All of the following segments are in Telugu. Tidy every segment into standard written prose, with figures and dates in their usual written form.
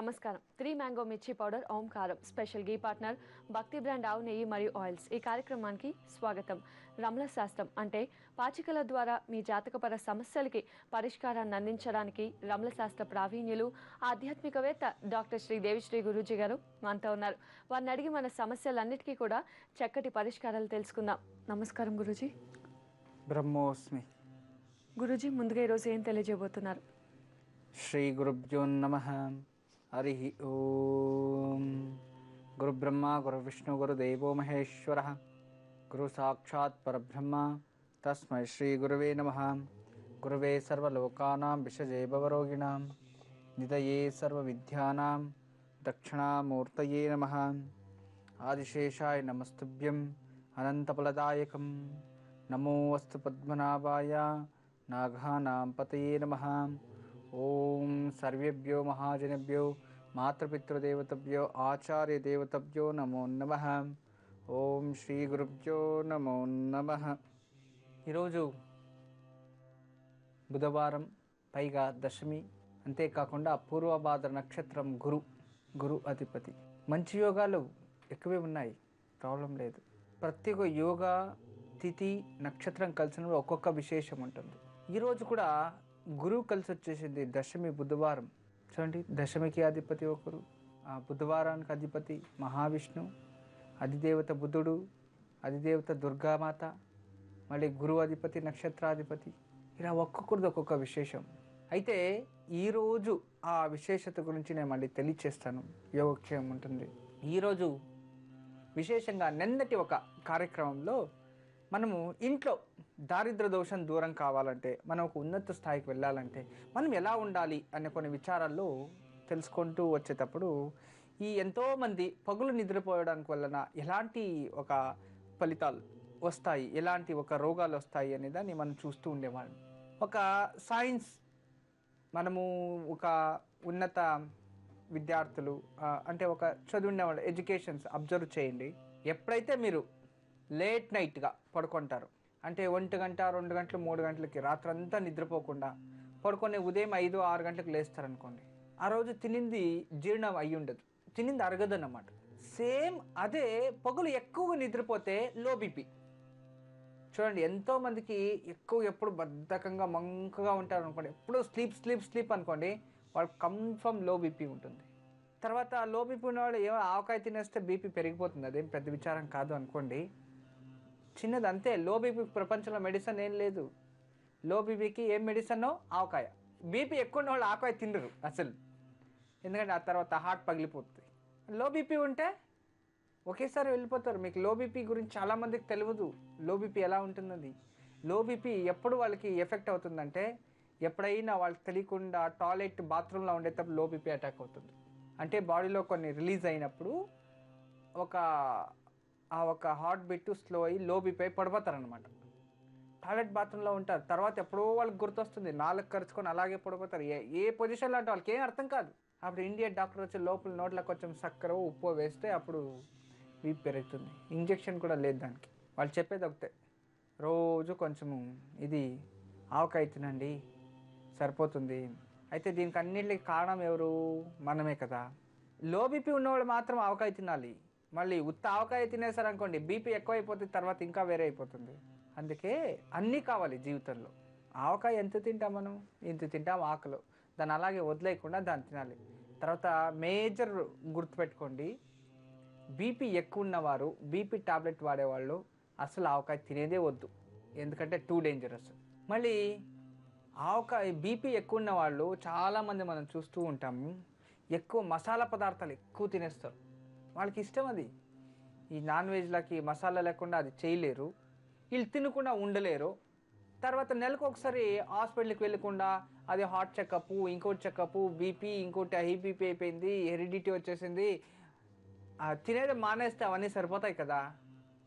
నమస్కారం. 3 మ్యాంగో మిర్చి పౌడర్ ఓంకారం స్పెషల్ గీ పార్ట్నర్ భక్తి బ్రాండ్ ఆవు నెయ్యి మరియు ఆయిల్స్. ఈ కార్యక్రమానికి స్వాగతం. రమణ శాస్త్రం అంటే పాచికల ద్వారా మీ జాతకపర సమస్యలకి పరిష్కారాన్ని అందించడానికి రమణ శాస్త్ర ప్రావీణ్యులు ఆధ్యాత్మికవేత్త డాక్టర్ శ్రీ దేవిశ్రీ గురూజీ గారు మనతో ఉన్నారు. వారిని అడిగి మన సమస్యలన్నిటికీ కూడా చక్కటి పరిష్కారాలు తెలుసుకుందాం. నమస్కారం గురూజీ. బ్రహ్మోస్మి. గురూజీ, ముందుగా ఈరోజు ఏం తెలియజేయబోతున్నారు? శ్రీ గురుభ్యో నమః. హరి ఓం. గురు బ్రహ్మ గురు విష్ణు గురు దేవో మహేశ్వర గురు సాక్షాత్ పరబ్రహ్మ తస్మై శ్రీ గురువే నమః. గురువే సర్వలోకానాం విషజే భవరోగిణాం నిధయే సర్వవిద్యానాం దక్షిణామూర్తయే నమః. ఆదిశేషాయ నమస్తుభ్యం అనంతఫలదాయకం. నమో అస్తు పద్మనాభాయ నాగానాం పతయే నమః. ఓం సర్వేభ్యో మహాజనేభ్యో మాతృపితృదేవతభ్యో ఆచార్య దేవతభ్యో నమో నమః. ఓం శ్రీ గురుభ్యో నమో నమః. ఈరోజు బుధవారం, పైగా దశమి, అంతేకాకుండా పూర్వభాద్ర నక్షత్రం. గురు అధిపతి. మంచి యోగాలు ఎక్కువే ఉన్నాయి, ప్రాబ్లం లేదు. ప్రతి ఒక్క యోగా తిథి నక్షత్రం కలిసినప్పుడు ఒక్కొక్క విశేషం ఉంటుంది. ఈరోజు కూడా గురువు కలిసి వచ్చేసింది. దశమి బుధవారం. చూడండి, దశమికి అధిపతి ఒకరు, ఆ బుధవారానికి అధిపతి మహావిష్ణు, అధిదేవత బుధుడు, అధిదేవత దుర్గామాత, మళ్ళీ గురువు అధిపతి నక్షత్రాధిపతి. ఇలా ఒక్కొక్కరిది ఒక్కొక్క విశేషం. అయితే ఈరోజు ఆ విశేషత గురించి నేను మళ్ళీ తెలియచేస్తాను. యోగక్షేమం ఉంటుంది. ఈరోజు విశేషంగా నిన్నటి ఒక కార్యక్రమంలో మనము ఇంట్లో దారిద్ర దోషం దూరం కావాలంటే, మనం ఒక ఉన్నత స్థాయికి వెళ్ళాలంటే మనం ఎలా ఉండాలి అనే కొన్ని విచారాల్లో తెలుసుకుంటూ వచ్చేటప్పుడు ఈ ఎంతోమంది పగులు నిద్రపోయడానికి వలన ఎలాంటి ఒక ఫలితాలు వస్తాయి, ఎలాంటి ఒక రోగాలు వస్తాయి అనే దాన్ని మనం చూస్తూ ఉండేవాళ్ళం. ఒక సైన్స్, మనము ఒక ఉన్నత విద్యార్థులు అంటే ఒక చదివిన వాళ్ళు ఎడ్యుకేషన్స్ అబ్జర్వ్ చేయండి. ఎప్పుడైతే మీరు లేట్ నైట్గా పడుకుంటారు అంటే 1 గంట 2 గంటలు 3 గంటలకి రాత్రంతా నిద్రపోకుండా పడుకొని ఉదయం 5-6 గంటలకు లేస్తారనుకోండి, ఆ రోజు తినింది జీర్ణం అయ్యి ఉండదు, తినింది అరగదన్నమాట. సేమ్ అదే పగులు ఎక్కువగా నిద్రపోతే లో బీపీ. చూడండి, ఎంతోమందికి ఎప్పుడు బద్ధకంగా మంకగా ఉంటారు అనుకోండి, ఎప్పుడు స్లీప్ అనుకోండి, వాళ్ళకి కన్ఫర్మ్ లో బీపీ ఉంటుంది. తర్వాత లో బీపీ ఉన్నవాళ్ళు ఏమో ఆవకాయ తినేస్తే బీపీ పెరిగిపోతుంది, అదేం పెద్ద విచారం కాదు అనుకోండి, చిన్నది అంతే. లో బీపీ ప్రపంచంలో మెడిసిన్ ఏం లేదు. లో బీపీకి ఏం మెడిసిన్? ఆవకాయ. బీపీ ఎక్కువ ఉన్న వాళ్ళు ఆవకాయ తినరు అసలు, ఎందుకంటే ఆ తర్వాత హార్ట్ పగిలిపోతుంది. లో బీపీ ఉంటే ఒకేసారి వెళ్ళిపోతారు. మీకు లో బీపీ గురించి చాలామందికి తెలియదు, లో బీపీ ఎలా ఉంటుందని. లో బీపీ ఎప్పుడు వాళ్ళకి ఎఫెక్ట్ అవుతుందంటే, ఎప్పుడైనా వాళ్ళకి తెలియకుండా టాయిలెట్ బాత్రూంలో ఉండేటప్పుడు లో బీపీ అటాక్ అవుతుంది. అంటే బాడీలో కొన్ని రిలీజ్ అయినప్పుడు ఒక హార్ట్ బీట్ స్లో అయ్యి లో బీపీ అయి పడిపోతారనమాట. టాయిలెట్ బాత్రూంలో ఉంటారు, తర్వాత ఎప్పుడో వాళ్ళకి గుర్తొస్తుంది, 4 ఖర్చుకొని అలాగే పడిపోతారు. ఏ పొజిషన్లో అంటే వాళ్ళకి ఏం అర్థం కాదు. అప్పుడు ఇండియన్ డాక్టర్ వచ్చి లోపల నోట్లో కొంచెం చక్కెర ఉప్పు వేస్తే అప్పుడు బీపీ పెరుగుతుంది. ఇంజెక్షన్ కూడా లేదు దానికి. వాళ్ళు చెప్పేది ఒకటే, రోజు కొంచెము ఇది ఆవకాయ తినండి సరిపోతుంది. అయితే దీనికి అన్నింటికి కారణం ఎవరు? మనమే కదా. లో బీపీ ఉన్నవాళ్ళు మాత్రం ఆవకాయ తినాలి. మళ్ళీ ఉత్త ఆవకాయ తినేసారనుకోండి, బీపీ ఎక్కువైపోతుంది, తర్వాత ఇంకా వేరే అయిపోతుంది. అందుకే అన్నీ కావాలి జీవితంలో. ఆవకాయ ఎంత తింటాం మనం? ఇంత తింటాం ఆకులు, దాన్ని అలాగే వదిలేయకుండా దాన్ని తినాలి. తర్వాత మేజర్ గుర్తుపెట్టుకోండి, బీపీ ఎక్కువ ఉన్నవారు, బీపీ టాబ్లెట్ వాడేవాళ్ళు అసలు ఆవకాయ తినేదే వద్దు, ఎందుకంటే టూ డేంజరస్. మళ్ళీ ఆవకాయ బీపీ ఎక్కువ ఉన్న వాళ్ళు చాలామంది మనం చూస్తూ ఉంటాము, ఎక్కువ మసాలా పదార్థాలు ఎక్కువ తినేస్తారు. వాళ్ళకి ఇష్టం అది. ఈ నాన్ వెజ్లకి మసాలా లేకుండా అది చేయలేరు, వీళ్ళు తినకుండా ఉండలేరు. తర్వాత నెలకు ఒకసారి హాస్పిటల్కి వెళ్ళకుండా అది హార్ట్ చెకప్, ఇంకోటి చెకప్, బీపీ, ఇంకోటి హై బీపీ అయిపోయింది, హెరిడిటీ వచ్చేసింది, తినేది మానేస్తే అవన్నీ సరిపోతాయి కదా.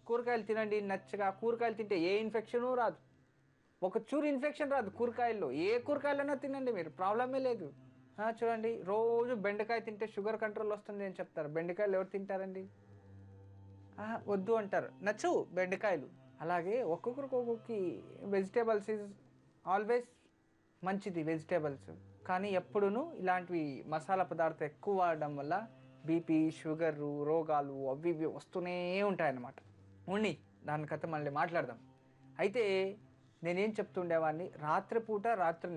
కూరగాయలు తినండి నచ్చగా. కూరగాయలు తింటే ఏ ఇన్ఫెక్షను రాదు, ఒక చూరు ఇన్ఫెక్షన్ రాదు కూరగాయల్లో. ఏ కూరగాయలైనా తినండి మీరు, ప్రాబ్లమే లేదు. చూడండి, రోజు బెండకాయ తింటే షుగర్ కంట్రోల్ వస్తుంది అని చెప్తారు. బెండకాయలు ఎవరు తింటారండి? వద్దు అంటారు, నచ్చవు బెండకాయలు. అలాగే ఒక్కొక్కరికి వెజిటేబుల్స్ ఈజ్ ఆల్వేస్ మంచిది వెజిటేబుల్స్, కానీ ఎప్పుడూ ఇలాంటివి మసాలా పదార్థం ఎక్కువ వాడడం వల్ల బీపీ, షుగరు, రోగాలు అవి ఇవి వస్తూనే ఉంటాయన్నమాట. ఉండి దాని కథ మళ్ళీ మాట్లాడదాం. అయితే నేనేం చెప్తుండేవాడిని, రాత్రి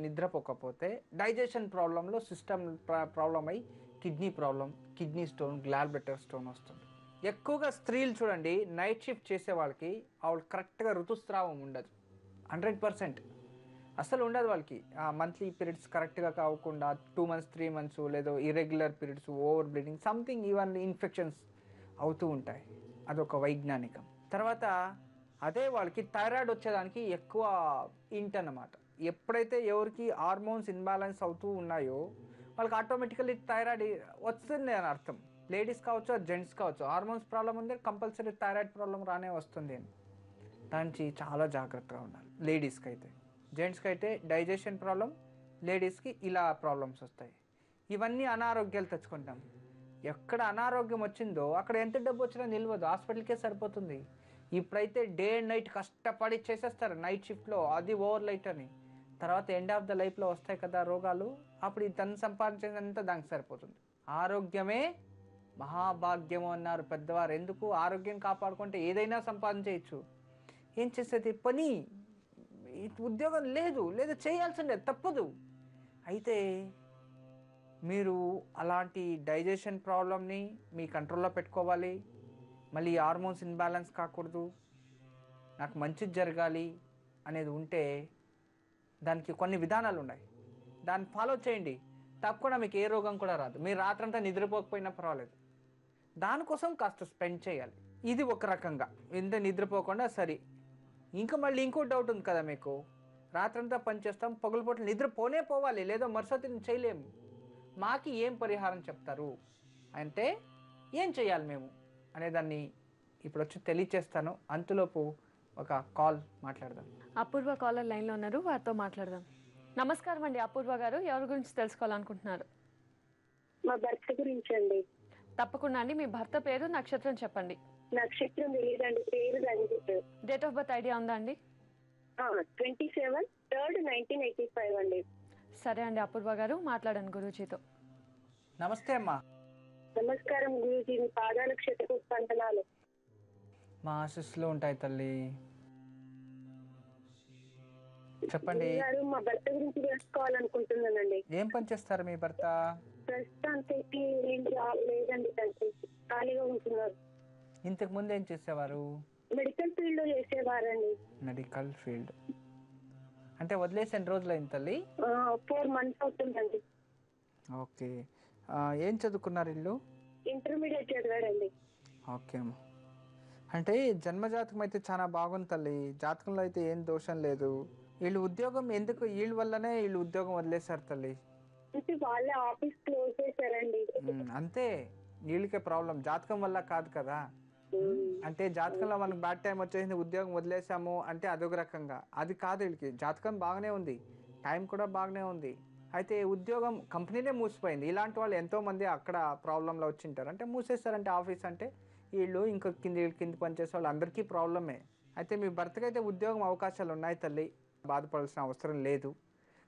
నిద్రపోకపోతే డైజెషన్ ప్రాబ్లంలో సిస్టమ్ ప్రాబ్లం అయ్యి kidney problem, kidney stone, gallbladder stone వస్తుంది. ఎక్కువగా స్త్రీలు చూడండి, నైట్ షిఫ్ట్ చేసే వాళ్ళకి కరెక్ట్గా ఋతుస్రావం ఉండదు. 100% అసలు ఉండదు వాళ్ళకి. ఆ మంత్లీ పీరియడ్స్ కరెక్ట్గా కాకుండా 2 months 3 months లేదో irregular periods, over bleeding, something even infections అవుతూ ఉంటాయి. అదొక వైజ్ఞానికం. తర్వాత అదే వాళ్ళకి థైరాయిడ్ వచ్చేదానికి ఎక్కువ అన్నమాట. ఎప్పుడైతే ఎవరికి హార్మోన్స్ ఇన్బ్యాలెన్స్ అవుతూ ఉన్నాయో వాళ్ళకి ఆటోమేటికల్లీ థైరాయిడ్ వస్తుంది అని అర్థం. లేడీస్ కావచ్చు, జెంట్స్ కావచ్చు, హార్మోన్స్ ప్రాబ్లం ఉంది, కంపల్సరీ థైరాయిడ్ ప్రాబ్లం రానే వస్తుంది అని. దానికి చాలా జాగ్రత్తగా ఉండాలి. లేడీస్కి అయితే, జెంట్స్కి అయితే డైజెషన్ ప్రాబ్లం, లేడీస్కి ఇలా ప్రాబ్లమ్స్ వస్తాయి. ఇవన్నీ అనారోగ్యాలు తెచ్చుకుంటాం. ఎక్కడ అనారోగ్యం వచ్చిందో అక్కడ ఎంత డబ్బు వచ్చినా నిలవదు, హాస్పిటల్కే సరిపోతుంది. ఇప్పుడైతే డే అండ్ నైట్ కష్టపడి చేసేస్తారు నైట్ షిఫ్ట్లో, అది ఓవర్ లైట్ అని. తర్వాత ఎండ్ ఆఫ్ ద లైఫ్లో వస్తాయి కదా రోగాలు, అప్పుడు ఈ తను సంపాదించేదంతా దానికి సరిపోతుంది. ఆరోగ్యమే మహాభాగ్యము అన్నారు పెద్దవారు. ఎందుకు? ఆరోగ్యం కాపాడుకుంటే ఏదైనా సంపాదించవచ్చు. ఏం చేసేది? పని, ఉద్యోగం లేదు, లేదా చేయాల్సిందే, తప్పదు. అయితే మీరు అలాంటి డైజెషన్ ప్రాబ్లమ్ని మీ కంట్రోల్లో పెట్టుకోవాలి. మళ్ళీ హార్మోన్స్ ఇన్బ్యాలెన్స్ కాకూడదు, నాకు మంచిది జరగాలి అనేది ఉంటే దానికి కొన్ని విధానాలు ఉన్నాయి. దాన్ని ఫాలో చేయండి, తప్పకుండా మీకు ఏ రోగం కూడా రాదు. మీరు రాత్రంతా నిద్రపోకపోయినా పర్వాలేదు, దానికోసం కాస్త స్పెండ్ చేయాలి. ఇది ఒక రకంగా, ఎంత నిద్రపోకుండా సరే. ఇంకా మళ్ళీ ఇంకో డౌట్ ఉంది కదా మీకు, రాత్రంతా పనిచేస్తాం, పగులుపూట నిద్రపోనే పోవాలి, లేదా మరుసటి చేయలేము. మాకి ఏం పరిహారం చెప్తారు అంటే ఏం చేయాలి మేము అనేదాన్ని ఇప్పుడు వచ్చి తెలియచేస్తాను. అంతలోపు ఒక కాల్ మాట్లాడదాం. అపూర్వ కాలర్ లైన్లో ఉన్నారు, వారితో మాట్లాడదాం. నమస్కారం అండి అపూర్వ గారు, ఎవరి గురించి తెలుసుకోవాలనుకుంటున్నారు? మా భర్త గురించి అండి. తప్పకుండా అండి, మీ భర్త పేరు, నక్షత్రం చెప్పండి. నక్షత్రం తెలియదండి, పేరు Ranjith. Date of birth idea ఉందా అండి? 27/3/1985 అండి. సరే అండి అపూర్వ గారు, మాట్లాడండి గురూజీతో. నమస్తే అమ్మా. నమస్కారం గురూజీ, మీ పాదాలకు శతకోపంతనాలు. మా ఆశీస్సులు ఉంటాయి తల్లి, చెప్పండి. మా భర్త గురించి తెలుసుకోవాలనుకుంటున్నానండి. ఏం పని చేస్తారు మీ భర్త? ప్రస్తుతానికి ఏం జాబ్ లేదండి, ఖాళీగా ఉంటున్నారు. ఇంతకు ముందు ఏం చేసేవారు? మెడికల్ ఫీల్డ్ లో చేసేవారండి. మెడికల్ ఫీల్డ్ అంటే వదిలేసి ఎన్ని రోజులు అయింది తల్లి? 4 months అవుతుందండి. ఓకే, ఏం చదువుకున్నారు ఇల్లు? ఇంటర్మీడియట్ చదివాడండి. ఓకే అమ్మా. అంటే జన్మజాతకం అయితే చాలా బాగుంది తల్లి, జాతకంలో అయితే ఏం దోషం లేదు. వీళ్ళు ఉద్యోగం ఎందుకు, వీళ్ళ వల్లనే వీళ్ళు ఉద్యోగం వదిలేశారు తల్లి. అంటే వాళ్ళే ఆఫీస్ క్లోజ్ చేశారండి. అంతే, వీళ్ళకే ప్రాబ్లం, జాతకం వల్ల కాదు కదా. అంటే జాతకంలో మనకు బ్యాడ్ టైం వచ్చేసింది, ఉద్యోగం వదిలేసాము అంటే అదొక రకంగా, అది కాదు. వీళ్ళకి జాతకం బాగానే ఉంది, టైం కూడా బాగానే ఉంది. అయితే ఉద్యోగం కంపెనీనే మూసిపోయింది. ఇలాంటి వాళ్ళు ఎంతోమంది అక్కడ ప్రాబ్లంలో వచ్చింటారు. అంటే మూసేస్తారంటే ఆఫీస్ అంటే వీళ్ళు ఇంకా కింది పనిచేసే వాళ్ళు అందరికీ ప్రాబ్లమే. అయితే మీ భర్తకి అయితే ఉద్యోగం అవకాశాలు ఉన్నాయి తల్లి, బాధపడాల్సిన అవసరం లేదు.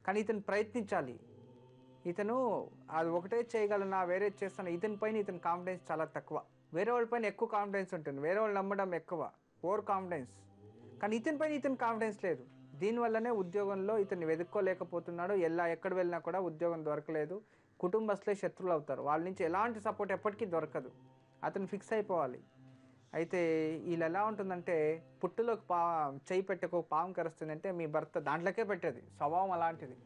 కానీ ఇతను ప్రయత్నించాలి. ఇతను అది ఒకటే చేయగలనా, వేరే చేస్తాను, ఇతని పైన ఇతని కాన్ఫిడెన్స్ చాలా తక్కువ. వేరే వాళ్ళ పైన ఎక్కువ కాన్ఫిడెన్స్ ఉంటుంది, వేరే వాళ్ళు నమ్మడం ఎక్కువ, ఓవర్ కాన్ఫిడెన్స్. కానీ ఇతని పైన ఇతని కాన్ఫిడెన్స్ లేదు. దీనివల్లనే ఉద్యోగంలో ఇతన్ని వెతుక్కోలేకపోతున్నాడు. ఎక్కడ వెళ్ళినా కూడా ఉద్యోగం దొరకలేదు. కుటుంబస్తులే శత్రువులు అవుతారు, వాళ్ళ నుంచి ఎలాంటి సపోర్ట్ ఎప్పటికీ దొరకదు. అతను ఫిక్స్ అయిపోవాలి. అయితే వీళ్ళు ఎలా ఉంటుందంటే, పుట్టులోకి చేయి పెట్టకు పాము కరుస్తుందంటే మీ భర్త దాంట్లోకే పెట్టేది, స్వభావం అలాంటిది.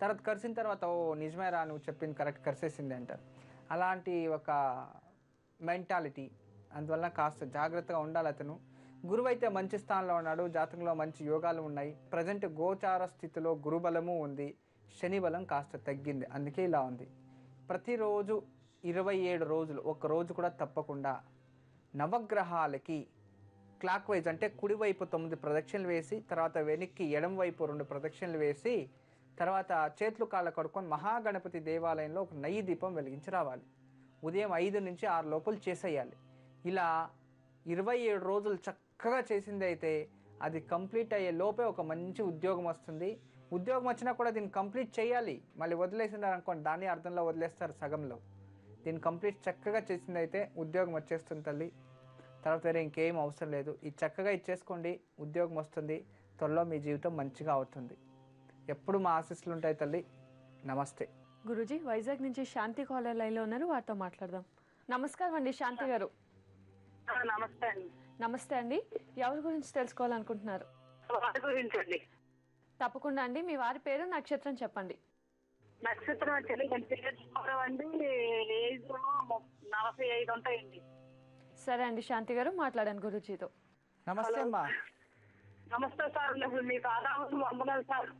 తర్వాత కరిసిన తర్వాత ఓ నిజమేరా నువ్వు చెప్పింది కరెక్ట్, కరిసేసింది అంటారు. అలాంటి ఒక మెంటాలిటీ. అందువల్ల కాస్త జాగ్రత్తగా ఉండాలి అతను. గురువు అయితే మంచి స్థానంలో ఉన్నాడు, జాతకంలో మంచి యోగాలు ఉన్నాయి. ప్రజెంట్ గోచార స్థితిలో గురుబలము ఉంది, శని బలం కాస్త తగ్గింది, అందుకే ఇలా ఉంది. ప్రతిరోజు 27 రోజులు, ఒక్క రోజు కూడా తప్పకుండా నవగ్రహాలకి క్లాక్ వైజ్ అంటే కుడివైపు 9 ప్రదక్షిణలు వేసి, తర్వాత వెనక్కి ఎడమ వైపు 2 ప్రదక్షిణలు వేసి, తర్వాత చేతులు కాళ్ళ కడుక్కొని మహాగణపతి దేవాలయంలో ఒక నెయ్యి దీపం వెలిగించి రావాలి. ఉదయం 5 నుంచి 6 లోపల చేసేయాలి. ఇలా 27 రోజులు చక్కగా చేసింది అయితే అది కంప్లీట్ అయ్యే లోపే ఒక మంచి ఉద్యోగం వస్తుంది. ఉద్యోగం వచ్చినా కూడా దీన్ని కంప్లీట్ చేయాలి. మళ్ళీ వదిలేసినారు అనుకోండి, దాన్ని అర్థంలో వదిలేస్తారు సగంలో. దీన్ని కంప్లీట్ చక్కగా చేసింది అయితే ఉద్యోగం వచ్చేస్తుంది తల్లి. తర్వాత వేరే ఇంకేం అవసరం లేదు. ఇది చక్కగా ఇచ్చేసుకోండి, ఉద్యోగం వస్తుంది. త్వరలో మీ జీవితం మంచిగా అవుతుంది. ఎప్పుడు మా ఆశీస్సులు ఉంటాయి తల్లి. నమస్తే. గురూజీ, వైజాగ్ నుంచి శాంతి కాలర్ లైన్లో ఉన్నారు, వారితో మాట్లాడదాం. నమస్కారం అండి శాంతి గారు. నమస్తే అండి. నమస్తే అండి. ఎవరి గురించి తెలుసుకోవాలనుకుంటున్నారు? వారి గురించి అండి. తప్పకుండా అండి. మీ వారి పేరు, నక్షత్రం చెప్పండి. నక్షత్రం అండి. ఏజ్ 45 ఉంటాయండి. సరే అండి శాంతి గారు, మాట్లాడాను గురూజీతో. నమస్తే అమ్మా. నమస్తే సార్. మీకు ఆదాయం వందనాలు సార్.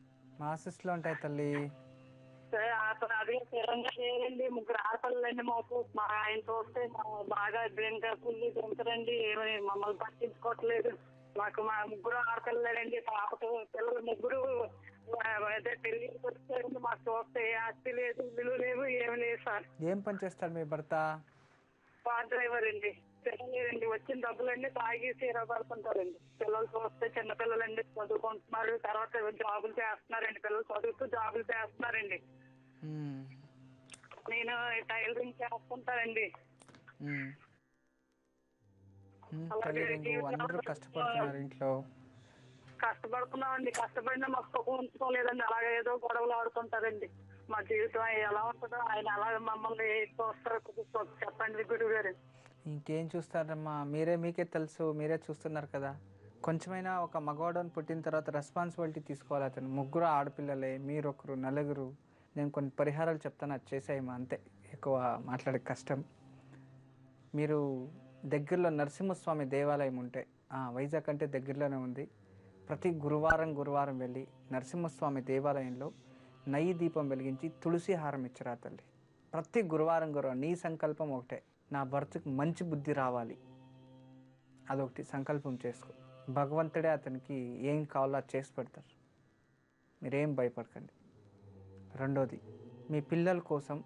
మా ఆశీస్సులు ఉంటాయి తల్లి. అతను అదే స్థిరంగా చేయండి. 3 ఆడపిల్లలండి మాకు. మా ఆయన చూస్తే బాగా కుళ్ళి తింటారండి. ఏమని మమ్మల్ని పట్టించుకోవట్లేదు. మాకు మా 3 ఆడపిల్లలండి. పాపకు పిల్లలు 3 అదే పెళ్లికి వచ్చారండి. మాకు చూస్తే ఆస్తి లేదు, విలువ లేవు, ఏమి లేదు సార్. ఏం పని చేస్తారు మీ భర్త? కార్ డ్రైవర్ అండి. పిల్లలేదండి, వచ్చిన డబ్బులన్నీ తాగి సీర పడుతుంటారండి. పిల్లలు చూస్తే చిన్న పిల్లలండి, చదువుకుంటున్నారు. తర్వాత జాబులు చేస్తున్నారండి. పిల్లలు చదువుతూ జాబులు చేస్తున్నారండి. నేను టైలరింగ్ చేస్తుంటానండి. అందరూ కష్టపడుతున్నారు ఇంట్లో. కష్టపడుతున్నామండి. కష్టపడినా మాకు సుఖం ఉంచుకోలేదండి. అలాగే ఏదో గొడవలు ఆడుతుంటారండి. మా జీవితం ఎలా ఉంటుందో ఆయన అలాగే మమ్మల్ని చూస్తారు. చెప్పండి గురువు గారు. ఇంకేం చూస్తారమ్మా, మీకే తెలుసు, మీరే చూస్తున్నారు కదా. కొంచెమైనా ఒక మగవాడని పుట్టిన తర్వాత రెస్పాన్సిబిలిటీ తీసుకోవాలి. అతను 3 ఆడపిల్లలే, మీరొకరు, నలుగురు. నేను కొన్ని పరిహారాలు చెప్తాను, అది చేసేయమ్మా. అంతే, ఎక్కువ మాట్లాడే కష్టం. మీరు దగ్గరలో నరసింహస్వామి దేవాలయం ఉంటే, వైజాగ్ అంటే దగ్గరలోనే ఉంది. ప్రతి గురువారం వెళ్ళి నరసింహస్వామి దేవాలయంలో నెయ్యి దీపం వెలిగించి తులసి హారం ఇచ్చిరా తల్లి. ప్రతి గురువారం నీ సంకల్పం ఒకటే, నా భర్తకు మంచి బుద్ధి రావాలి. అదొకటి సంకల్పం చేసుకో. భగవంతుడే అతనికి ఏం కావాలో అది చేసి పెడతారు. మీరేం భయపడకండి. రెండోది, మీ పిల్లల కోసం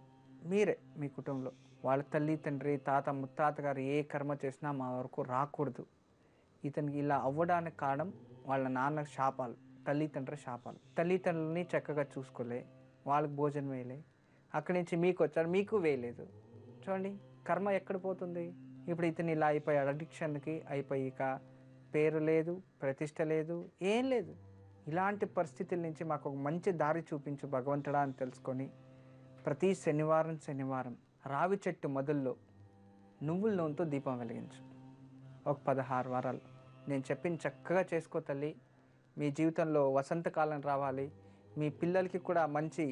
మీరే మీ కుటుంబంలో వాళ్ళ తల్లి తండ్రి తాత ముత్తాత గారు ఏ కర్మ చేసినా మా వరకు రాకూడదు. ఇతనికి ఇలా అవ్వడానికి కారణం వాళ్ళ నాన్న శాపాలు, తల్లిదండ్రుల శాపాలు. తల్లిదండ్రులని చక్కగా చూసుకోలే, వాళ్ళకి భోజనం వేయలే, అక్కడి నుంచి మీకు వచ్చారు, మీకు వేయలేదు. చూడండి కర్మ ఎక్కడ పోతుంది. ఇప్పుడు ఇతను ఇలా అయిపోయాడు, అడిక్షన్కి అయిపోయి ఇక పేరు లేదు, ప్రతిష్ట లేదు, ఏం లేదు. ఇలాంటి పరిస్థితుల నుంచి మాకు ఒక మంచి దారి చూపించు భగవంతుడా అని తెలుసుకొని ప్రతి శనివారం రావి చెట్టు మొదల్లో నువ్వుల నూనెతో దీపం వెలిగించు. ఒక 16 వారాలు నేను చెప్పింది చక్కగా చేసుకో తల్లి. మీ జీవితంలో వసంతకాలం రావాలి. మీ పిల్లలకి కూడా మంచి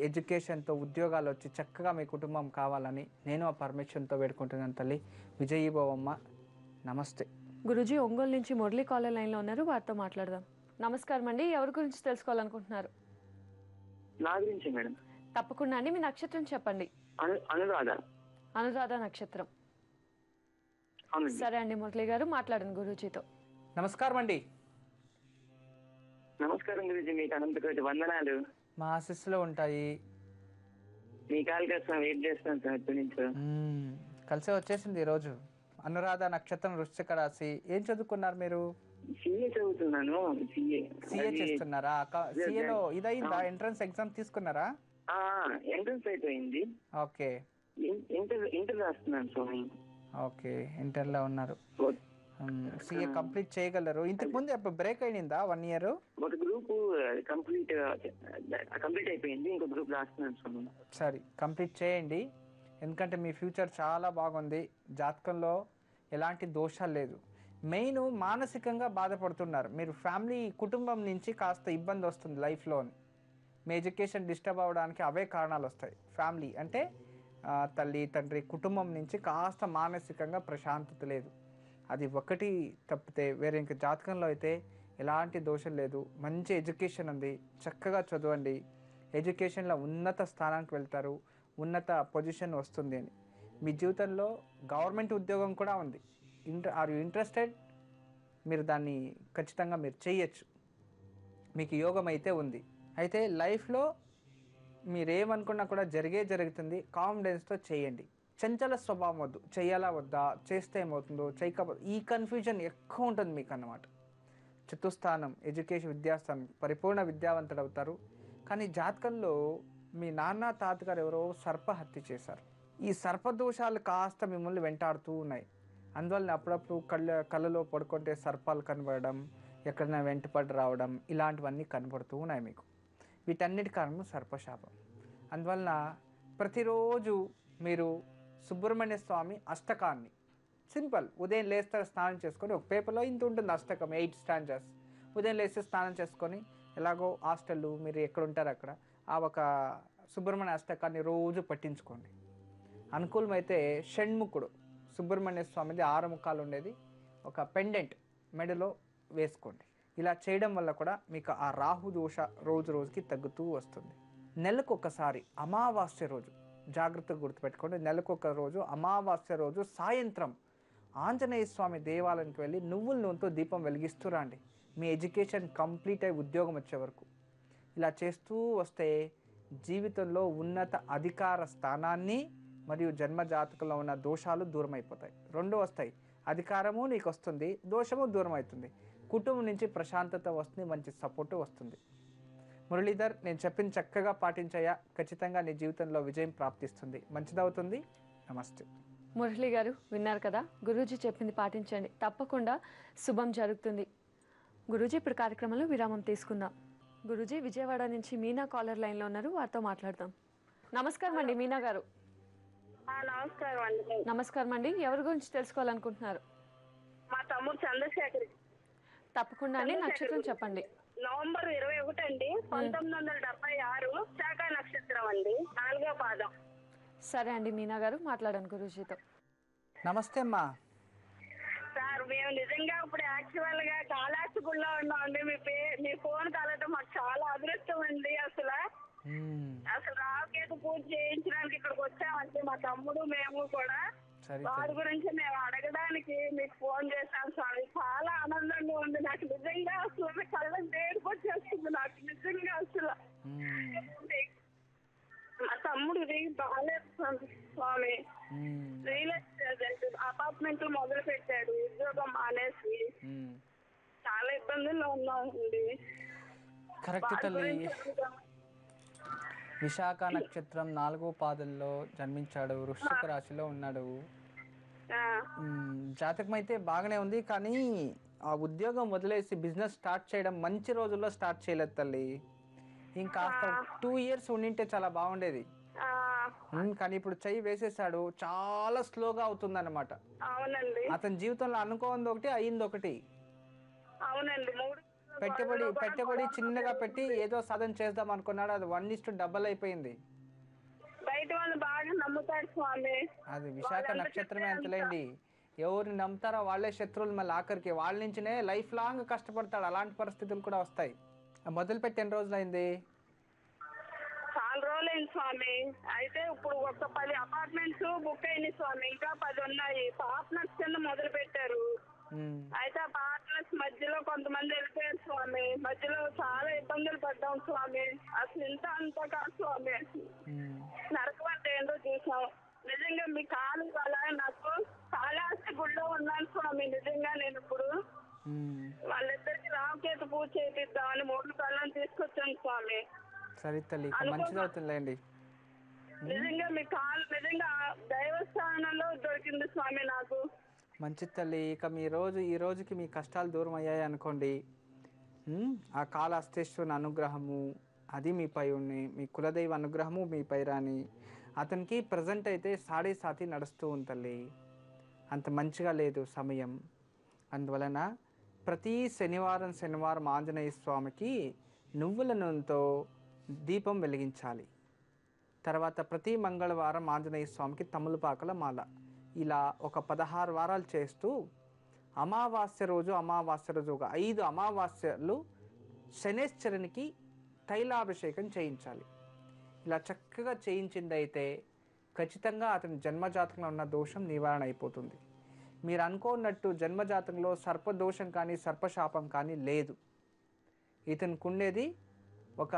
ఎడ్యుకేషన్తో ఉద్యోగాలు వచ్చి చక్కగా మీ కుటుంబం కావాలని నేను ఆ పర్మిషన్తో వేడుకుంటున్నాను తల్లి. విజయీభవమ్మ. నమస్తే. గురూజీ, ఒంగోలు నుంచి మురళీ కాలర్ లైన్లో ఉన్నారు, వారితో మాట్లాడదాం. నమస్కారం అండి. ఎవరి గురించి తెలుసుకోవాలనుకుంటున్నారు? నా గురించి మేడం. తప్పకుండా అండి. మీ నక్షత్రం చెప్పండి. అనురాధ నక్షత్రం. సరే అండి మురళి గారు, మాట్లాడండి గురూజీతో. నమస్కారం అండి. నమస్కారం గురూజీ, మీకు అనంతకోటి వందనాలు. మా ఆశీస్సులో ఉంటాయి. మీ కాల్ కోసం వెయిట్ చేస్తాను సార్ ఇప్పటి నుంచి. కలిసి వచ్చేసింది ఈరోజు. అనురాధ నక్షత్రం, వృశ్చిక రాశి. ఏం చదువుకున్నారు మీరు? సిఏ చదువుతున్నాను. సిఏ చేస్తున్నారా? సిఏలో ఇదైందా? ఎంట్రన్స్ ఎగ్జామ్ తీసుకున్నారా? ఎంట్రన్స్ అయిపోయింది. ఓకే. ఇంటర్ రాస్తున్నాను స్వామి. ఓకే, ఇంటర్లో ఉన్నారు. సిఏ కంప్లీట్ చేయగలరు. ఇంతకు ముందు ఎప్పుడు బ్రేక్ అయిందా? 1 ఇయర్? ఒక గ్రూప్ కంప్లీట్ అయిపోయింది, ఇంకో గ్రూప్ రాస్తున్నాను స్వామి. సరే, కంప్లీట్ చేయండి. ఎందుకంటే మీ ఫ్యూచర్ చాలా బాగుంది. జాతకంలో ఎలాంటి దోషాలు లేదు. మెయిన్ మానసికంగా బాధపడుతున్నారు మీరు. ఫ్యామిలీ, కుటుంబం నుంచి కాస్త ఇబ్బంది వస్తుంది లైఫ్లో. మీ ఎడ్యుకేషన్ డిస్టర్బ్ అవ్వడానికి అవే కారణాలు వస్తాయి. ఫ్యామిలీ అంటే తల్లి తండ్రి కుటుంబం నుంచి కాస్త మానసికంగా ప్రశాంతత లేదు. అది ఒకటి తప్పితే వేరే ఇంకా జాతకంలో అయితే ఎలాంటి దోషం లేదు. మంచి ఎడ్యుకేషన్ ఉంది, చక్కగా చదవండి. ఎడ్యుకేషన్లో ఉన్నత స్థానానికి వెళ్తారు, ఉన్నత పొజిషన్ వస్తుంది అని. మీ జీవితంలో గవర్నమెంట్ ఉద్యోగం కూడా ఉంది. Are you interested? మీరు దాన్ని ఖచ్చితంగా మీరు చేయొచ్చు. మీకు యోగం అయితే ఉంది. అయితే లైఫ్లో మీరేమనుకున్నా కూడా జరుగుతుంది. కాన్ఫిడెన్స్తో చేయండి. చంచల స్వభావం వద్దు. చేయాలా వద్దా, చేస్తే ఏమవుతుందో, చేయకపోతే ఈ కన్ఫ్యూజన్ ఎక్కువ ఉంటుంది మీకు అన్నమాట. చతుస్థానం ఎడ్యుకేషన్ విద్యాస్థానం పరిపూర్ణ విద్యావంతుడు అవుతారు. కానీ జాతకంలో మీ నాన్న తాతగారు ఎవరో సర్పహత్య చేశారు. ఈ సర్పదోషాలు కాస్త మిమ్మల్ని వెంటాడుతూ ఉన్నాయి. అందువల్ల అప్పుడప్పుడు కళ్ళలో పడుకుంటే సర్పాలు కనబడడం, ఎక్కడైనా వెంటపడి రావడం ఇలాంటివన్నీ కనబడుతూ ఉన్నాయి మీకు. వీటన్నిటి కారణం సర్పశాపం. అందువలన ప్రతిరోజు మీరు సుబ్రహ్మణ్య స్వామి అష్టకాన్ని సింపుల్ ఉదయం లేస్తారు, స్నానం చేసుకొని ఒక పేపర్లో ఇంత ఉంటుంది అష్టకం 8 స్టాంజర్స్. ఉదయం లేస్తే స్నానం చేసుకొని ఎలాగో హాస్టళ్ళు మీరు ఎక్కడ ఉంటారు అక్కడ ఆ ఒక సుబ్రహ్మణ్య అష్టకాన్ని రోజు పట్టించుకోండి. అనుకూలమైతే షణ్ముఖుడు సుబ్రహ్మణ్య స్వామిది 6 ముఖాలు ఉండేది ఒక పెండెంట్ మెడలో వేసుకోండి. ఇలా చేయడం వల్ల కూడా మీకు ఆ రాహు దోష రోజు రోజుకి తగ్గుతూ వస్తుంది. నెలకు ఒకసారి అమావాస్య రోజు జాగ్రత్తగా గుర్తుపెట్టుకోండి. నెలకు ఒక రోజు అమావాస్య రోజు సాయంత్రం ఆంజనేయ స్వామి దేవాలయానికి వెళ్ళి నువ్వుల నూనెతో దీపం వెలిగిస్తూ రండి. మీ ఎడ్యుకేషన్ కంప్లీట్ అయి ఉద్యోగం వచ్చే వరకు ఇలా చేస్తూ వస్తే జీవితంలో ఉన్నత అధికార స్థానాన్ని మరియు జన్మజాతకంలో ఉన్న దోషాలు దూరం అయిపోతాయి. 2 వస్తాయి. అధికారము నీకు వస్తుంది, దోషము దూరం అవుతుంది. కుటుంబం నుంచి ప్రశాంతత వస్తుంది, మంచి సపోర్టు వస్తుంది. మురళీధర్, నేను చెప్పింది చక్కగా పాటించాయా? ఖచ్చితంగా నీ జీవితంలో విజయం ప్రాప్తిస్తుంది, మంచిదవుతుంది. నమస్తే. మురళి గారు విన్నారు కదా, గురూజీ చెప్పింది పాటించండి, తప్పకుండా శుభం జరుగుతుంది. గురూజీ ఇప్పుడు కార్యక్రమంలో విరామం తీసుకుందాం. గురూజీ విజయవాడ నుంచి మీనా కాలర్ లైన్లో ఉన్నారు, వారితో మాట్లాడదాం. నమస్కారం అండి మీనా గారు. నమస్కారం అండి. నమస్కారం అండి, ఎవరి గురించి తెలుసుకోవాలనుకుంటున్నారు? మా తమ్ముడు చంద్రశేఖర్. తప్పకుండా అండి, నక్షత్రం చెప్పండి. నవంబర్ 21 అండి, 1976, శాఖ నక్షత్రం అండి, 4వ పాదం. సరే అండి మీనా గారు, మాట్లాడండి గురూజీతో. నమస్తే అమ్మా. సార్, మేము నిజంగా ఇప్పుడు యాక్చువల్ గా కాళహస్తిలో ఉన్నామండి. మీ ఫోన్ కలవటం మాకు చాలా అదృష్టం అండి. అసలు రావుకేతు పూజ చేయించడానికి ఇక్కడికి వచ్చామండి, మా తమ్ముడు మేము కూడా. వారి గురించి మేము అడగడానికి మీకు ఫోన్ చేశాను స్వామి. చాలా ఆనందంగా ఉంది నాకు నిజంగా. అసలు కళ్ళని తేరుకొచ్చేస్తుంది నాకు నిజంగా. అసలు మా తమ్ముడిది బాగాలేదు స్వామి. రియల్ ఎస్టేట్ అపార్ట్మెంట్లు మొదలు పెట్టాడు, ఉద్యోగం మానేసి చాలా ఇబ్బందుల్లో ఉన్నామండి. కరెక్ట్ తల్లి. విశాఖ నక్షత్రం 4వ పాదంలో జన్మించాడు, వృశ్చిక రాశిలో ఉన్నాడు. జాతకం అయితే బాగానే ఉంది, కానీ ఆ ఉద్యోగం వదిలేసి బిజినెస్ స్టార్ట్ చేయడం మంచి రోజుల్లో స్టార్ట్ చేయలేదు తల్లి. ఇంకా 2 years ఉండింటే చాలా బాగుండేది. కానీ ఇప్పుడు చెయ్యి వేసేసాడు, చాలా స్లోగా అవుతుంది అన్నమాట. అతని జీవితంలో అనుకోంది ఒకటి, అయింది ఒకటి. పెట్టుబడి చిన్నగా పెట్టి ఏదో సాధన చేద్దాం అనుకున్నాడు, అది 1:double అయిపోయింది. బయట వాళ్ళు బాగా నమ్ముతారు స్వామి. అది విశాఖ నక్షత్రమే అంతలేండి. ఎవరిని నమ్ముతారో వాళ్ళే శత్రువులు, మళ్ళీ ఆఖరికి వాళ్ళ నుంచినే లైఫ్ లాంగ్ కష్టపడతాడు. అలాంటి పరిస్థితులు కూడా వస్తాయి. మొదలుపెట్టి ఎన్ని రోజులైంది? చాలా రోజులైంది స్వామి. అయితే ఇప్పుడు ఒక 10 అపార్ట్మెంట్స్ బుక్ అయినాయి స్వామి, ఇంకా 10 ఉన్నాయి. పార్ట్నర్స్ కింద మొదలు పెట్టారు. అయితే ఆ పార్ట్నర్స్ మధ్యలో కొంతమంది వెళ్ళిపోయారు స్వామి. మధ్యలో చాలా ఇబ్బందులు పడ్డాం స్వామి. అసలు ఇంత అంతా కాదు స్వామి, నరకం అంటే ఏంటో చూసాం. నిజంగా మీ కాలు వల్ల నాకు కాళహస్తి గుడిలో ఉన్నాను స్వామి. నిజంగా నేను ఇప్పుడు వాళ్ళిద్దరికి రావుకేతు పూజ చేపిద్దామని 3 కళ్ళని తీసుకొచ్చాను స్వామి. సరే తల్లి, మంచిదవుతుందండి. నిజంగా మీ కాలు నిజంగా దైవస్థానంలో దొరికింది స్వామి నాకు. మంచి తల్లి. ఇక ఈ రోజుకి మీ కష్టాలు దూరం అయ్యాయి అనుకోండి. ఆ కాళహస్తీశ్వరుని అనుగ్రహము అది మీపై ఉంది, మీ కులదైవ అనుగ్రహము మీపై రాని. అతనికి ప్రజెంట్ అయితే 7:30 నడుస్తూ ఉంటుంది, అంత మంచిగా లేదు సమయం. అందువలన ప్రతి శనివారం ఆంజనేయ స్వామికి నువ్వుల నూనెతో దీపం వెలిగించాలి. తర్వాత ప్రతి మంగళవారం ఆంజనేయ స్వామికి తమలపాకుల మాల. ఇలా ఒక 16 వారాలు చేస్తూ అమావాస్య రోజు ఒక 5 అమావాస్యలు శనేశ్వరునికి తైలాభిషేకం చేయించాలి. ఇలా చక్కగా చేయించిందైతే ఖచ్చితంగా అతని జన్మజాతకంలో ఉన్న దోషం నివారణ అయిపోతుంది. మీరు అనుకున్నట్టు జన్మజాతకంలో సర్పదోషం కానీ సర్పశాపం కానీ లేదు. ఇతనికి ఉండేది ఒక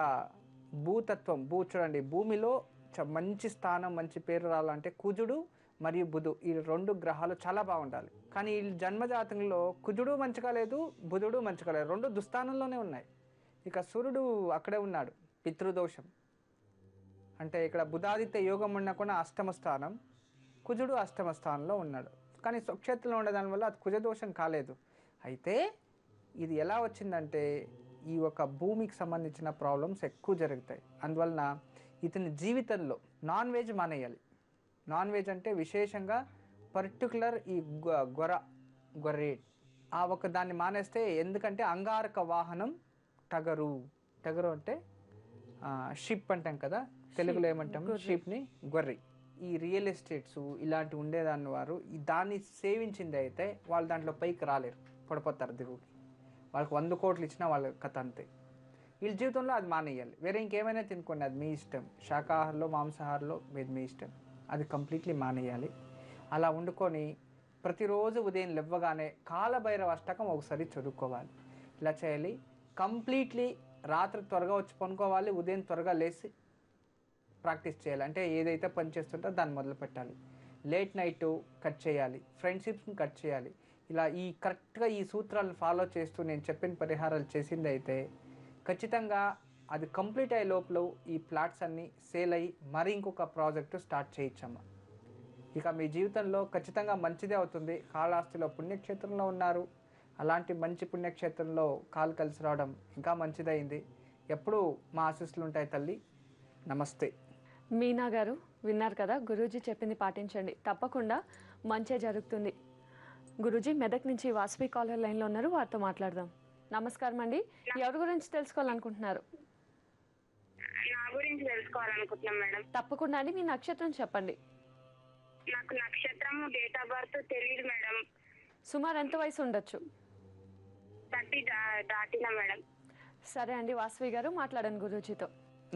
భూతత్వం. చూడండి, భూమిలో మంచి స్థానం మంచి పేరు రావాలంటే కుజుడు మరియు బుధు ఈ 2 గ్రహాలు చాలా బాగుండాలి. కానీ ఈ జన్మజాతకంలో కుజుడు మంచిగా లేదు, బుధుడు మంచిగా లేదు, 2 దుస్థానంలోనే ఉన్నాయి. ఇక సూర్యుడు అక్కడే ఉన్నాడు, పితృదోషం. అంటే ఇక్కడ బుధాదిత్య యోగం ఉన్నా కూడా అష్టమ స్థానం, కుజుడు అష్టమ స్థానంలో ఉన్నాడు. కానీ స్వక్షేత్రంలో ఉండదాని వల్ల అది కుజదోషం కాలేదు. అయితే ఇది ఎలా వచ్చిందంటే ఈ ఒక భూమికి సంబంధించిన ప్రాబ్లమ్స్ ఎక్కువ జరుగుతాయి. అందువలన ఇతని జీవితంలో నాన్ వెజ్ మానేయాలి. నాన్ వెజ్ అంటే విశేషంగా పర్టికులర్ ఈ గొర్రె ఆ ఒక దాన్ని మానేస్తే, ఎందుకంటే అంగారక వాహనం టగరు. టగరు అంటే షిప్ అంటాం కదా, తెలుగులో ఏమంటాము షిప్ని, గొర్రె. ఈ రియల్ ఎస్టేట్స్ ఇలాంటివి ఉండేదాన్ని వారు దాన్ని సేవించింది అయితే వాళ్ళు దాంట్లో పైకి రాలేరు, పడిపోతారు దిగుకి. వాళ్ళకి 100 కోట్లు ఇచ్చినా వాళ్ళ కథ అంతే. వీళ్ళ జీవితంలో అది మానేయాలి. వేరే ఇంకేమైనా తినుకోండి, అది మీ ఇష్టం. శాకాహారంలో మాంసాహారంలో మీ ఇష్టం, అది కంప్లీట్లీ మానేయాలి. అలా వండుకొని ప్రతిరోజు ఉదయం లేవగానే కాలభైరవ అష్టకం ఒకసారి చదువుకోవాలి. ఇలా చేయాలి. కంప్లీట్లీ రాత్రి త్వరగా వచ్చి పనుకోవాలి, ఉదయం త్వరగా లేచి ప్రాక్టీస్ చేయాలి. అంటే ఏదైతే పని చేస్తుంటో దాన్ని మొదలు పెట్టాలి. లేట్ నైట్ కట్ చేయాలి, ఫ్రెండ్షిప్స్ని కట్ చేయాలి. ఇలా ఈ కరెక్ట్గా ఈ సూత్రాలను ఫాలో చేస్తూ నేను చెప్పిన పరిహారాలు చేసింది అయితే ఖచ్చితంగా అది కంప్లీట్ అయ్యే లోపల ఈ ప్లాట్స్ అన్నీ సేల్ అయ్యి మరి ఇంకొక ప్రాజెక్టు స్టార్ట్ చేయొచ్చమ్మా. ఇక మీ జీవితంలో ఖచ్చితంగా మంచిదే అవుతుంది. కాళహస్తిలో పుణ్యక్షేత్రంలో ఉన్నారు, అలాంటి మంచి పుణ్యక్షేత్రంలో కాలు కలిసి రావడం ఇంకా మంచిదైంది. ఎప్పుడూ మా ఆశీస్సులు ఉంటాయి తల్లి. నమస్తే. మీనా గారు విన్నారు కదా, గురూజీ చెప్పింది పాటించండి, తప్పకుండా మంచే జరుగుతుంది. గురూజీ మెదక్ నుంచి వాసవి కాలర్ లైన్లో ఉన్నారు, వారితో మాట్లాడదాం. నమస్కారం అండి, ఎవరి గురించి తెలుసుకోవాలనుకుంటున్నారు? నా గురించి తెలుసుకోవాలనుకుంటున్నాం మేడం. తప్పకుండా అండి, మీ నక్షత్రం చెప్పండి. నాకు నక్షత్రం, డేట్ ఆఫ్ బర్త్ తెలియదు మేడం. సుమారు ఎంత వయసు ఉండొచ్చు? 30 దాటినా మేడం. సరే అండి, వాసవి గారు మాట్లాడండి గురూజీతో.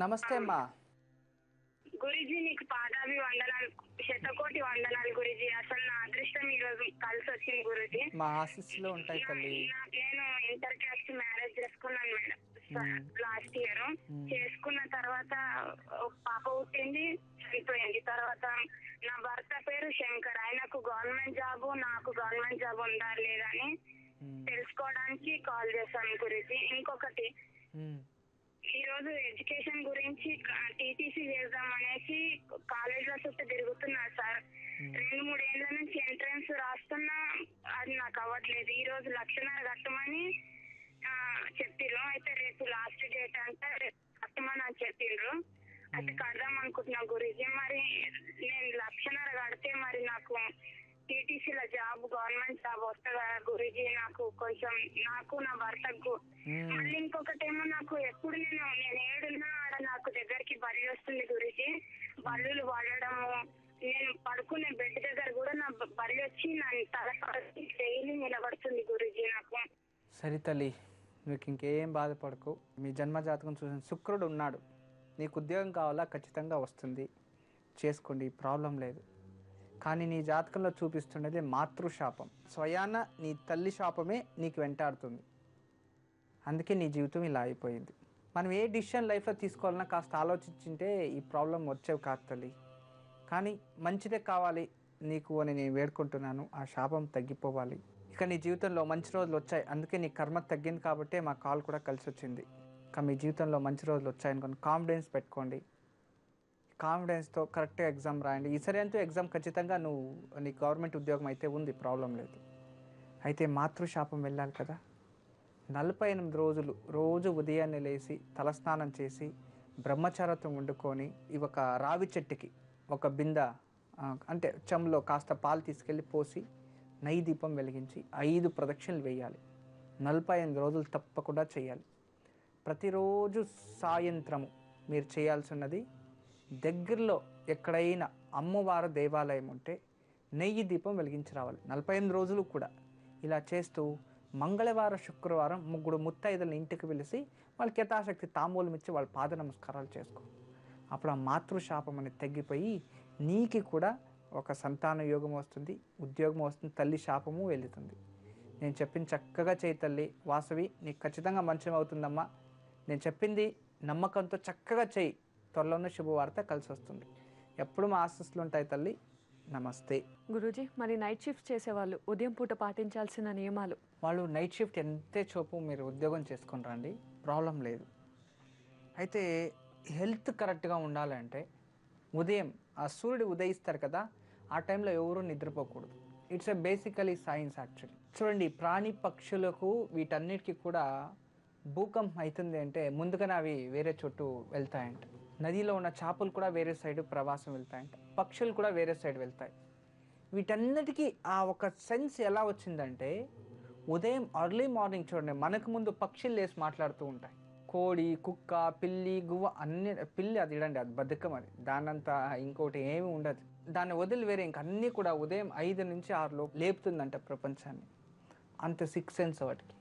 నమస్తే అమ్మా. గురూజీ నీకు పాదాభి వందనాలు, శతకోటి వందనాలు గురూజీ. అసలు నా అదృష్టం ఈరోజు కలిసి వచ్చింది గురూజీ. మా ఆశీస్సులో ఉంటాయి తల్లి. నేను ఇంటర్ క్యాస్ట్ మ్యారేజ్ చేసుకున్నాను మేడం లాస్ట్ ఇయర్. చేసుకున్న తర్వాత ఒక పాప పుట్టింది, చనిపోయింది. తర్వాత నా భర్త పేరు శంకర్, ఆయనకు గవర్నమెంట్ జాబ్, నాకు గవర్నమెంట్ జాబ్ ఉందా లేదని తెలుసుకోవడానికి కాల్ చేశాను గురూజీ. ఇంకొకటి, ఈ రోజు ఎడ్యుకేషన్ గురించి టీటీసీ చేద్దాం అనేసి కాలేజీలో చుట్టూ తిరుగుతున్నారు సార్. 2-3 ఏళ్ల నుంచి ఎంట్రన్స్ రాస్తున్నా అది నాకు అవ్వట్లేదు. ఈ రోజు 1.5 లక్షలు కట్టమని చెప్పిర్రు. అయితే రేపు లాస్ట్ డేట్ అంటే కట్టమని అని చెప్పిర్రు. అయితే కడదాం అనుకుంటున్నా గురూజీ. మరి నేను 1.5 లక్షలు కడితే మరి నాకు టీటీసీలో జాబ్, గవర్నమెంట్ జాబ్ వస్తుందా గురూజీ? నాకు కొంచెం, నాకు నా భర్తకు. మళ్ళీ ఇంకొకటి ఏమో, నాకు ఎప్పుడు నేను ఏడున్నా ఆడ నాకు దగ్గరికి బలి వస్తుంది గురూజీ. బల్లులు పడడము, నేను పడుకునే బెడ్ దగ్గర కూడా నా బలి వచ్చి నా తల డైలీ నిలబడుతుంది గురూజీ నాకు. సరే తల్లి, మీకు ఇంకేం బాధపడకు. మీ జన్మజాతకం చూసిన శుక్రుడు ఉన్నాడు, నీకు ఉద్యోగం కావాలా, ఖచ్చితంగా వస్తుంది, చేసుకోండి, ప్రాబ్లం లేదు. కానీ నీ జాతకంలో చూపిస్తున్నది మాతృశాపం. స్వయాన నీ తల్లి శాపమే నీకు వెంటాడుతుంది. అందుకే నీ జీవితం ఇలా అయిపోయింది. మనం ఏ డిసిషన్ లైఫ్లో తీసుకోవాలన్నా కాస్త ఆలోచించుంటే ఈ ప్రాబ్లం వచ్చేవి కాదు తల్లి. కానీ మంచిదే కావాలి నీకు అని నేను వేడుకుంటున్నాను. ఆ శాపం తగ్గిపోవాలి. ఇక నీ జీవితంలో మంచి రోజులు వచ్చాయి, అందుకే నీ కర్మ తగ్గింది కాబట్టే మా కాల్ కూడా కలిసి వచ్చింది. ఇక మీ జీవితంలో మంచి రోజులు వచ్చాయనుకోండి, కాన్ఫిడెన్స్ పెట్టుకోండి. కాన్ఫిడెన్స్తో కరెక్ట్గా ఎగ్జామ్ రాయండి. ఈసారి అంటూ ఎగ్జామ్ ఖచ్చితంగా నీ గవర్నమెంట్ ఉద్యోగం అయితే ఉంది, ప్రాబ్లం లేదు. అయితే మాతృశాపం వెళ్ళాలి కదా. 48 రోజులు రోజు ఉదయాన్నే లేచి తలస్నానం చేసి బ్రహ్మచారత్వం వండుకొని ఈ ఒక రావి చెట్టుకి ఒక బింద అంటే చెంలో కాస్త పాలు తీసుకెళ్ళి పోసి నెయ్యి దీపం వెలిగించి 5 ప్రదక్షిణలు వేయాలి. 48 రోజులు తప్పకుండా చేయాలి. ప్రతిరోజు సాయంత్రము మీరు చేయాల్సినది, దగ్గరలో ఎక్కడైనా అమ్మవారి దేవాలయం ఉంటే నెయ్యి దీపం వెలిగించి రావాలి 48 రోజులు కూడా. ఇలా చేస్తూ మంగళవారం, శుక్రవారం 3 ముత్తైదులను ఇంటికి పిలిచి వాళ్ళకి యథాశక్తి తాంబూలం ఇచ్చి వాళ్ళ పాద నమస్కారాలు చేసుకో. అప్పుడు ఆ మాతృశాపం అనేది తగ్గిపోయి నీకు కూడా ఒక సంతాన యోగం వస్తుంది, ఉద్యోగం వస్తుంది, తల్లి శాపము వెళుతుంది. నేను చెప్పింది చక్కగా చేయి తల్లి వాసవి, నీకు ఖచ్చితంగా మంచిగా అవుతుందమ్మా. నేను చెప్పింది నమ్మకంతో చక్కగా చేయి, త్వరలోనే శుభవార్త కలిసి వస్తుంది. ఎప్పుడు మా ఆశీస్సులు ఉంటాయి తల్లి. నమస్తే. గురూజీ, మరి నైట్ షిఫ్ట్ చేసేవాళ్ళు ఉదయం పూట పాటించాల్సిన నియమాలు? వాళ్ళు నైట్ షిఫ్ట్ ఎంతే చూపు మీరు ఉద్యోగం చేసుకొని రండి, ప్రాబ్లం లేదు. అయితే హెల్త్ కరెక్ట్గా ఉండాలంటే ఉదయం ఆ సూర్యుడు ఉదయిస్తారు కదా, ఆ టైంలో ఎవరు నిద్రపోకూడదు. It's a basically science actually. చూడండి, ప్రాణి పక్షులకు వీటన్నిటికీ కూడా భూకంపం అవుతుంది అంటే ముందుగానే అవి వేరే చోటు వెళ్తాయంట. నదిలో ఉన్న చేపలు కూడా వేరే సైడ్ ప్రవాసం వెళ్తాయంట, పక్షులు కూడా వేరే సైడ్ వెళ్తాయి. వీటన్నిటికీ ఆ ఒక సెన్స్ ఎలా వచ్చిందంటే ఉదయం ఎర్లీ మార్నింగ్ చూడండి, మనకు ముందు పక్షులు లేసి మాట్లాడుతూ ఉంటాయి. కోడి, కుక్క, పిల్లి, గువ్వ అన్ని. పిల్లి అది ఇడండి, అది బద్ధకం, అది దానంతా ఇంకోటి ఏమి ఉండదు. దాన్ని వదిలి వేరే ఇంక అన్నీ కూడా ఉదయం 5 నుంచి 6 లోపు లేపుతుందంట ప్రపంచాన్ని. అంత సిక్స్ సెన్స్ వాటికి.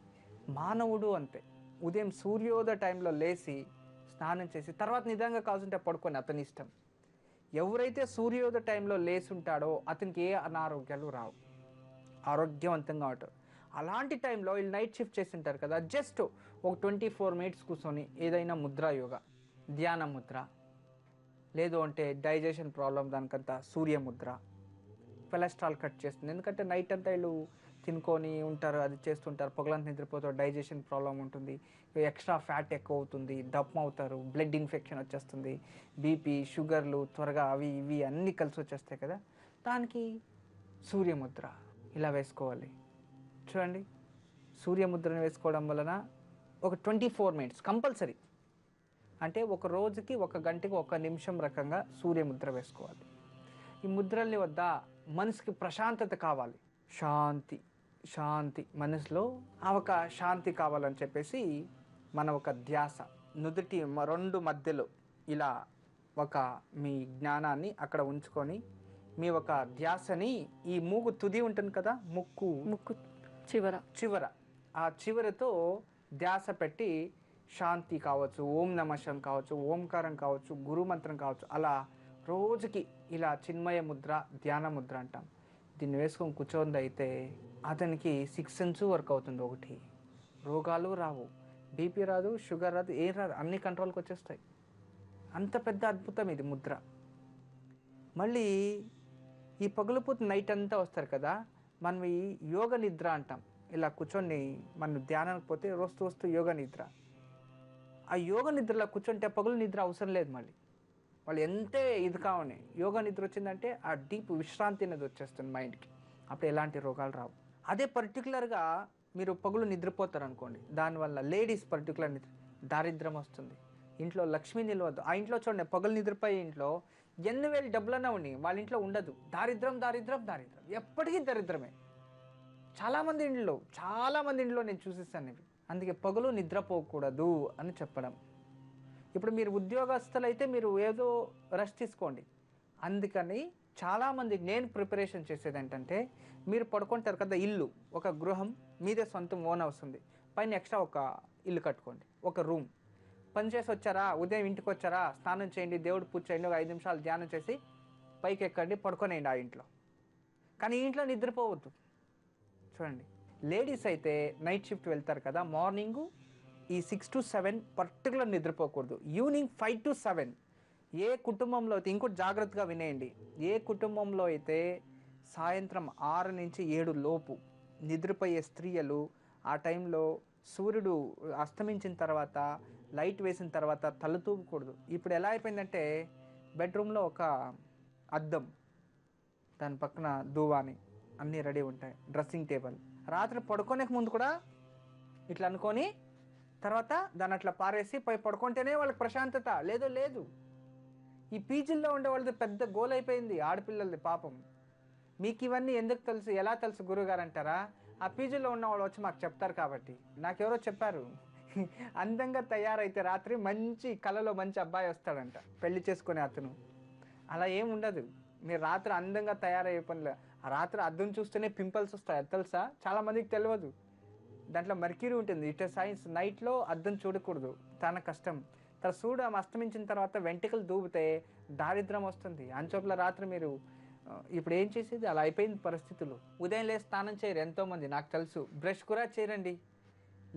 మానవుడు అంతే, ఉదయం సూర్యోదయ టైంలో లేచి స్నానం చేసి తర్వాత నిజంగా కావాల్సింటే పడుకొని అతని ఇష్టం. ఎవరైతే సూర్యోదయ టైంలో లేచి ఉంటాడో అతనికి ఏ అనారోగ్యాలు రావు, ఆరోగ్యవంతంగా ఉంటారు. అలాంటి టైంలో వీళ్ళు నైట్ షిఫ్ట్ చేసి ఉంటారు కదా, జస్ట్ ఒక 24 మినిట్స్ కూర్చొని ఏదైనా ముద్ర యోగా, ధ్యాన ముద్ర, లేదు అంటే డైజెషన్ ప్రాబ్లం దానికంతా సూర్యముద్ర, కొలెస్ట్రాల్ కట్ చేస్తుంది. ఎందుకంటే నైట్ అంతా వీళ్ళు తినుకొని ఉంటారు, అది చేస్తుంటారు, పొగలంతా నిద్రపోతారు, డైజెషన్ ప్రాబ్లం ఉంటుంది, ఎక్స్ట్రా ఫ్యాట్ ఎక్కువ అవుతుంది, దప్పం అవుతారు, బ్లడ్ ఇన్ఫెక్షన్ వచ్చేస్తుంది, బీపీ, షుగర్లు త్వరగా అవి ఇవి అన్నీ కలిసి వచ్చేస్తాయి కదా. దానికి సూర్యముద్ర ఇలా వేసుకోవాలి. చూడండి, సూర్యముద్రను వేసుకోవడం వలన ఒక 24 మినిట్స్ కంపల్సరీ, అంటే ఒక రోజుకి 1 గంటకి 1 నిమిషం రకంగా సూర్యముద్ర వేసుకోవాలి. ఈ ముద్రల్ని వద్ద మనసుకి ప్రశాంతత కావాలి, శాంతి శాంతి, మనసులో ఆ ఒక శాంతి కావాలని చెప్పేసి మన ఒక ధ్యాస నుదుటి 2 మధ్యలో ఇలా ఒక మీ జ్ఞానాన్ని అక్కడ ఉంచుకొని మీ ఒక ధ్యాసని ఈ మూగు తుది ఉంటుంది కదా, ముక్కు చివర ఆ చివరతో ధ్యాస పెట్టి శాంతి కావచ్చు, ఓం నమః శివాయ కావచ్చు, ఓంకారం కావచ్చు, గురుమంత్రం కావచ్చు, అలా రోజుకి ఇలా చిన్మయ ముద్ర, ధ్యాన ముద్ర అంటాం. దీన్ని వేసుకొని కూర్చోంది అయితే అతనికి 6 సెన్స్ వర్క్ అవుతుంది. ఒకటి, రోగాలు రావు, బీపీ రాదు, షుగర్ రాదు, ఏం రాదు, అన్ని కంట్రోల్కి వచ్చేస్తాయి. అంత పెద్ద అద్భుతం ఇది ముద్ర. మళ్ళీ ఈ పగులుపూత నైట్ అంతా వస్తారు కదా, మనం ఈ యోగ నిద్ర అంటాం. ఇలా కూర్చొని మనం ధ్యానానికి పోతే వస్తూ యోగ నిద్ర. ఆ యోగ నిద్రలో కూర్చుంటే పగులు నిద్ర అవసరం లేదు. మళ్ళీ వాళ్ళు ఎంతే ఇది కావని యోగా నిద్ర వచ్చిందంటే ఆ డీప్ విశ్రాంతి అనేది వచ్చేస్తుంది మైండ్కి. అప్పుడు ఎలాంటి రోగాలు రావు. అదే పర్టికులర్గా మీరు పగులు నిద్రపోతారు అనుకోండి, దానివల్ల లేడీస్ పర్టికులర్ నిద్ర దారిద్ర్యం వస్తుంది, ఇంట్లో లక్ష్మీ నిలవద్దు. ఆ ఇంట్లో చూడండి, పగులు నిద్రపోయే ఇంట్లో ఎన్ని వేలు డబ్బులన్నా ఉన్నాయి, వాళ్ళ ఇంట్లో ఉండదు. దారిద్రం దారిద్రం దారిద్రం, ఎప్పటికీ దరిద్రమే. చాలామంది ఇంట్లో నేను చూసేస్తాను ఇవి. అందుకే పగులు నిద్రపోకూడదు అని చెప్పడం. ఇప్పుడు మీరు ఉద్యోగస్తులైతే మీరు ఏదో రెస్ట్ తీసుకోండి. అందుకని చాలామందికి నేను ప్రిపరేషన్ చేసేది ఏంటంటే, మీరు పడుకుంటారు కదా, ఇల్లు ఒక గృహం మీదే సొంతం ఓన్ వస్తుంది, పైన ఎక్స్ట్రా ఒక ఇల్లు కట్టుకోండి, ఒక రూమ్. పని చేసి వచ్చారా, ఉదయం ఇంటికి వచ్చారా, స్నానం చేయండి, దేవుడు పూజ చేయండి, ఒక 5 నిమిషాలు ధ్యానం చేసి పైకి ఎక్కండి, పడుకోనేయండి ఆ ఇంట్లో. కానీ ఈ ఇంట్లో నిద్రపోవద్దు. చూడండి, లేడీస్ అయితే నైట్ షిఫ్ట్ వెళ్తారు కదా, మార్నింగు ఈ 6 to 7 పర్టికులర్ నిద్రపోకూడదు, ఈవినింగ్ 5 to 7. ఏ కుటుంబంలో అయితే, ఇంకోటి జాగ్రత్తగా వినేయండి, ఏ కుటుంబంలో అయితే సాయంత్రం 6 నుంచి 7 లోపు నిద్రపోయే స్త్రీలు ఆ టైంలో సూర్యుడు అస్తమించిన తర్వాత లైట్ వేసిన తర్వాత తలతూపకూడదు. ఇప్పుడు ఎలా అయిపోయిందంటే, బెడ్రూమ్లో ఒక అద్దం, దాని పక్కన దూవాని అన్నీ రెడీ ఉంటాయి, డ్రెస్సింగ్ టేబుల్. రాత్రి పడుకోనే ముందు కూడా ఇట్లా అనుకొని తర్వాత దాన్ని అట్లా పారేసి పోయి పడుకుంటేనే వాళ్ళకి ప్రశాంతత. లేదు, ఈ పీజీల్లో ఉండే వాళ్ళది పెద్ద గోల్ అయిపోయింది, ఆడపిల్లలది పాపం. మీకు ఇవన్నీ ఎందుకు తెలుసు, ఎలా తెలుసు గురుగారు అంటారా? ఆ పీజీలో ఉన్న వాళ్ళు వచ్చి మాకు చెప్తారు కాబట్టి. నాకెవరో చెప్పారు, అందంగా తయారైతే రాత్రి మంచి కళలో మంచి అబ్బాయి వస్తాడంట, పెళ్లి చేసుకునే అతను. అలా ఏం ఉండదు. మీరు రాత్రి అందంగా తయారయ్యే పనిలే. ఆ రాత్రి అద్దం చూస్తేనే పింపుల్స్ వస్తాయి, అది తెలుసా? చాలామందికి తెలియదు. దాంట్లో మర్క్యూరీ ఉంటుంది, ఇట్ సైన్స్. నైట్లో అద్దం చూడకూడదు, చాలా కష్టం. సూర్యుడు అస్తమించిన తర్వాత వెంట్రుకలు దూబితే దారిద్రం వస్తుంది. అంచోట్ల రాత్రి మీరు ఇప్పుడు ఏం చేసేది, అలా అయిపోయింది పరిస్థితులు. ఉదయం లేసి స్నానం చేయరు ఎంతోమంది, నాకు తెలుసు. బ్రష్ కూడా చేయరండి,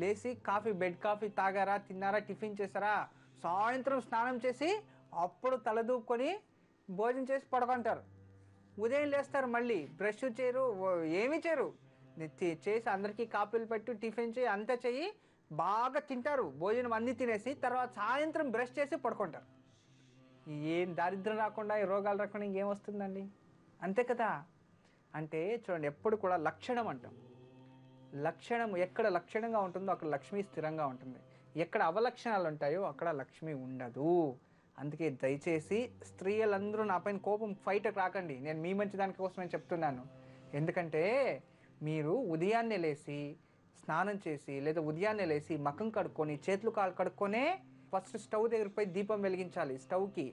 లేచి కాఫీ, బెడ్ కాఫీ తాగారా, తిన్నారా, టిఫిన్ చేశారా, సాయంత్రం స్నానం చేసి అప్పుడు తలదూపుకొని భోజనం చేసి పడుకుంటారు. ఉదయం లేస్తారు, మళ్ళీ బ్రష్ చేయరు, ఏమీ చేయరు. చేసి అందరికీ కాపీలు పెట్టు, టిఫిన్ చేయి, అంతా చెయ్యి, బాగా తింటారు, భోజనం అన్నీ తినేసి తర్వాత సాయంత్రం బ్రష్ చేసి పడుకుంటారు. ఏం దారిద్రం రాకుండా, ఈ రోగాలు రాకుండా ఇంకేం వస్తుందండి? అంతే కదా. అంటే చూడండి, ఎప్పుడు కూడా లక్షణం అంటాం. లక్షణం ఎక్కడ లక్షణంగా ఉంటుందో అక్కడ లక్ష్మి స్థిరంగా ఉంటుంది. ఎక్కడ అవలక్షణాలు ఉంటాయో అక్కడ లక్ష్మి ఉండదు. అందుకే దయచేసి స్త్రీలందరూ నా పైన కోపం ఫైట్కి రాకండి. నేను మీ మంచి దాని కోసమే చెప్తున్నాను. ఎందుకంటే మీరు ఉదయాన్నే లేచి స్నానం చేసి లేదా ఉదయాన్నే లేచి మకం కడుక్కొని చేతులు కాళ్ళు కడుక్కొనే ఫస్ట్ స్టవ్ దగ్గర పోయి దీపం వెలిగించాలి. స్టవ్కి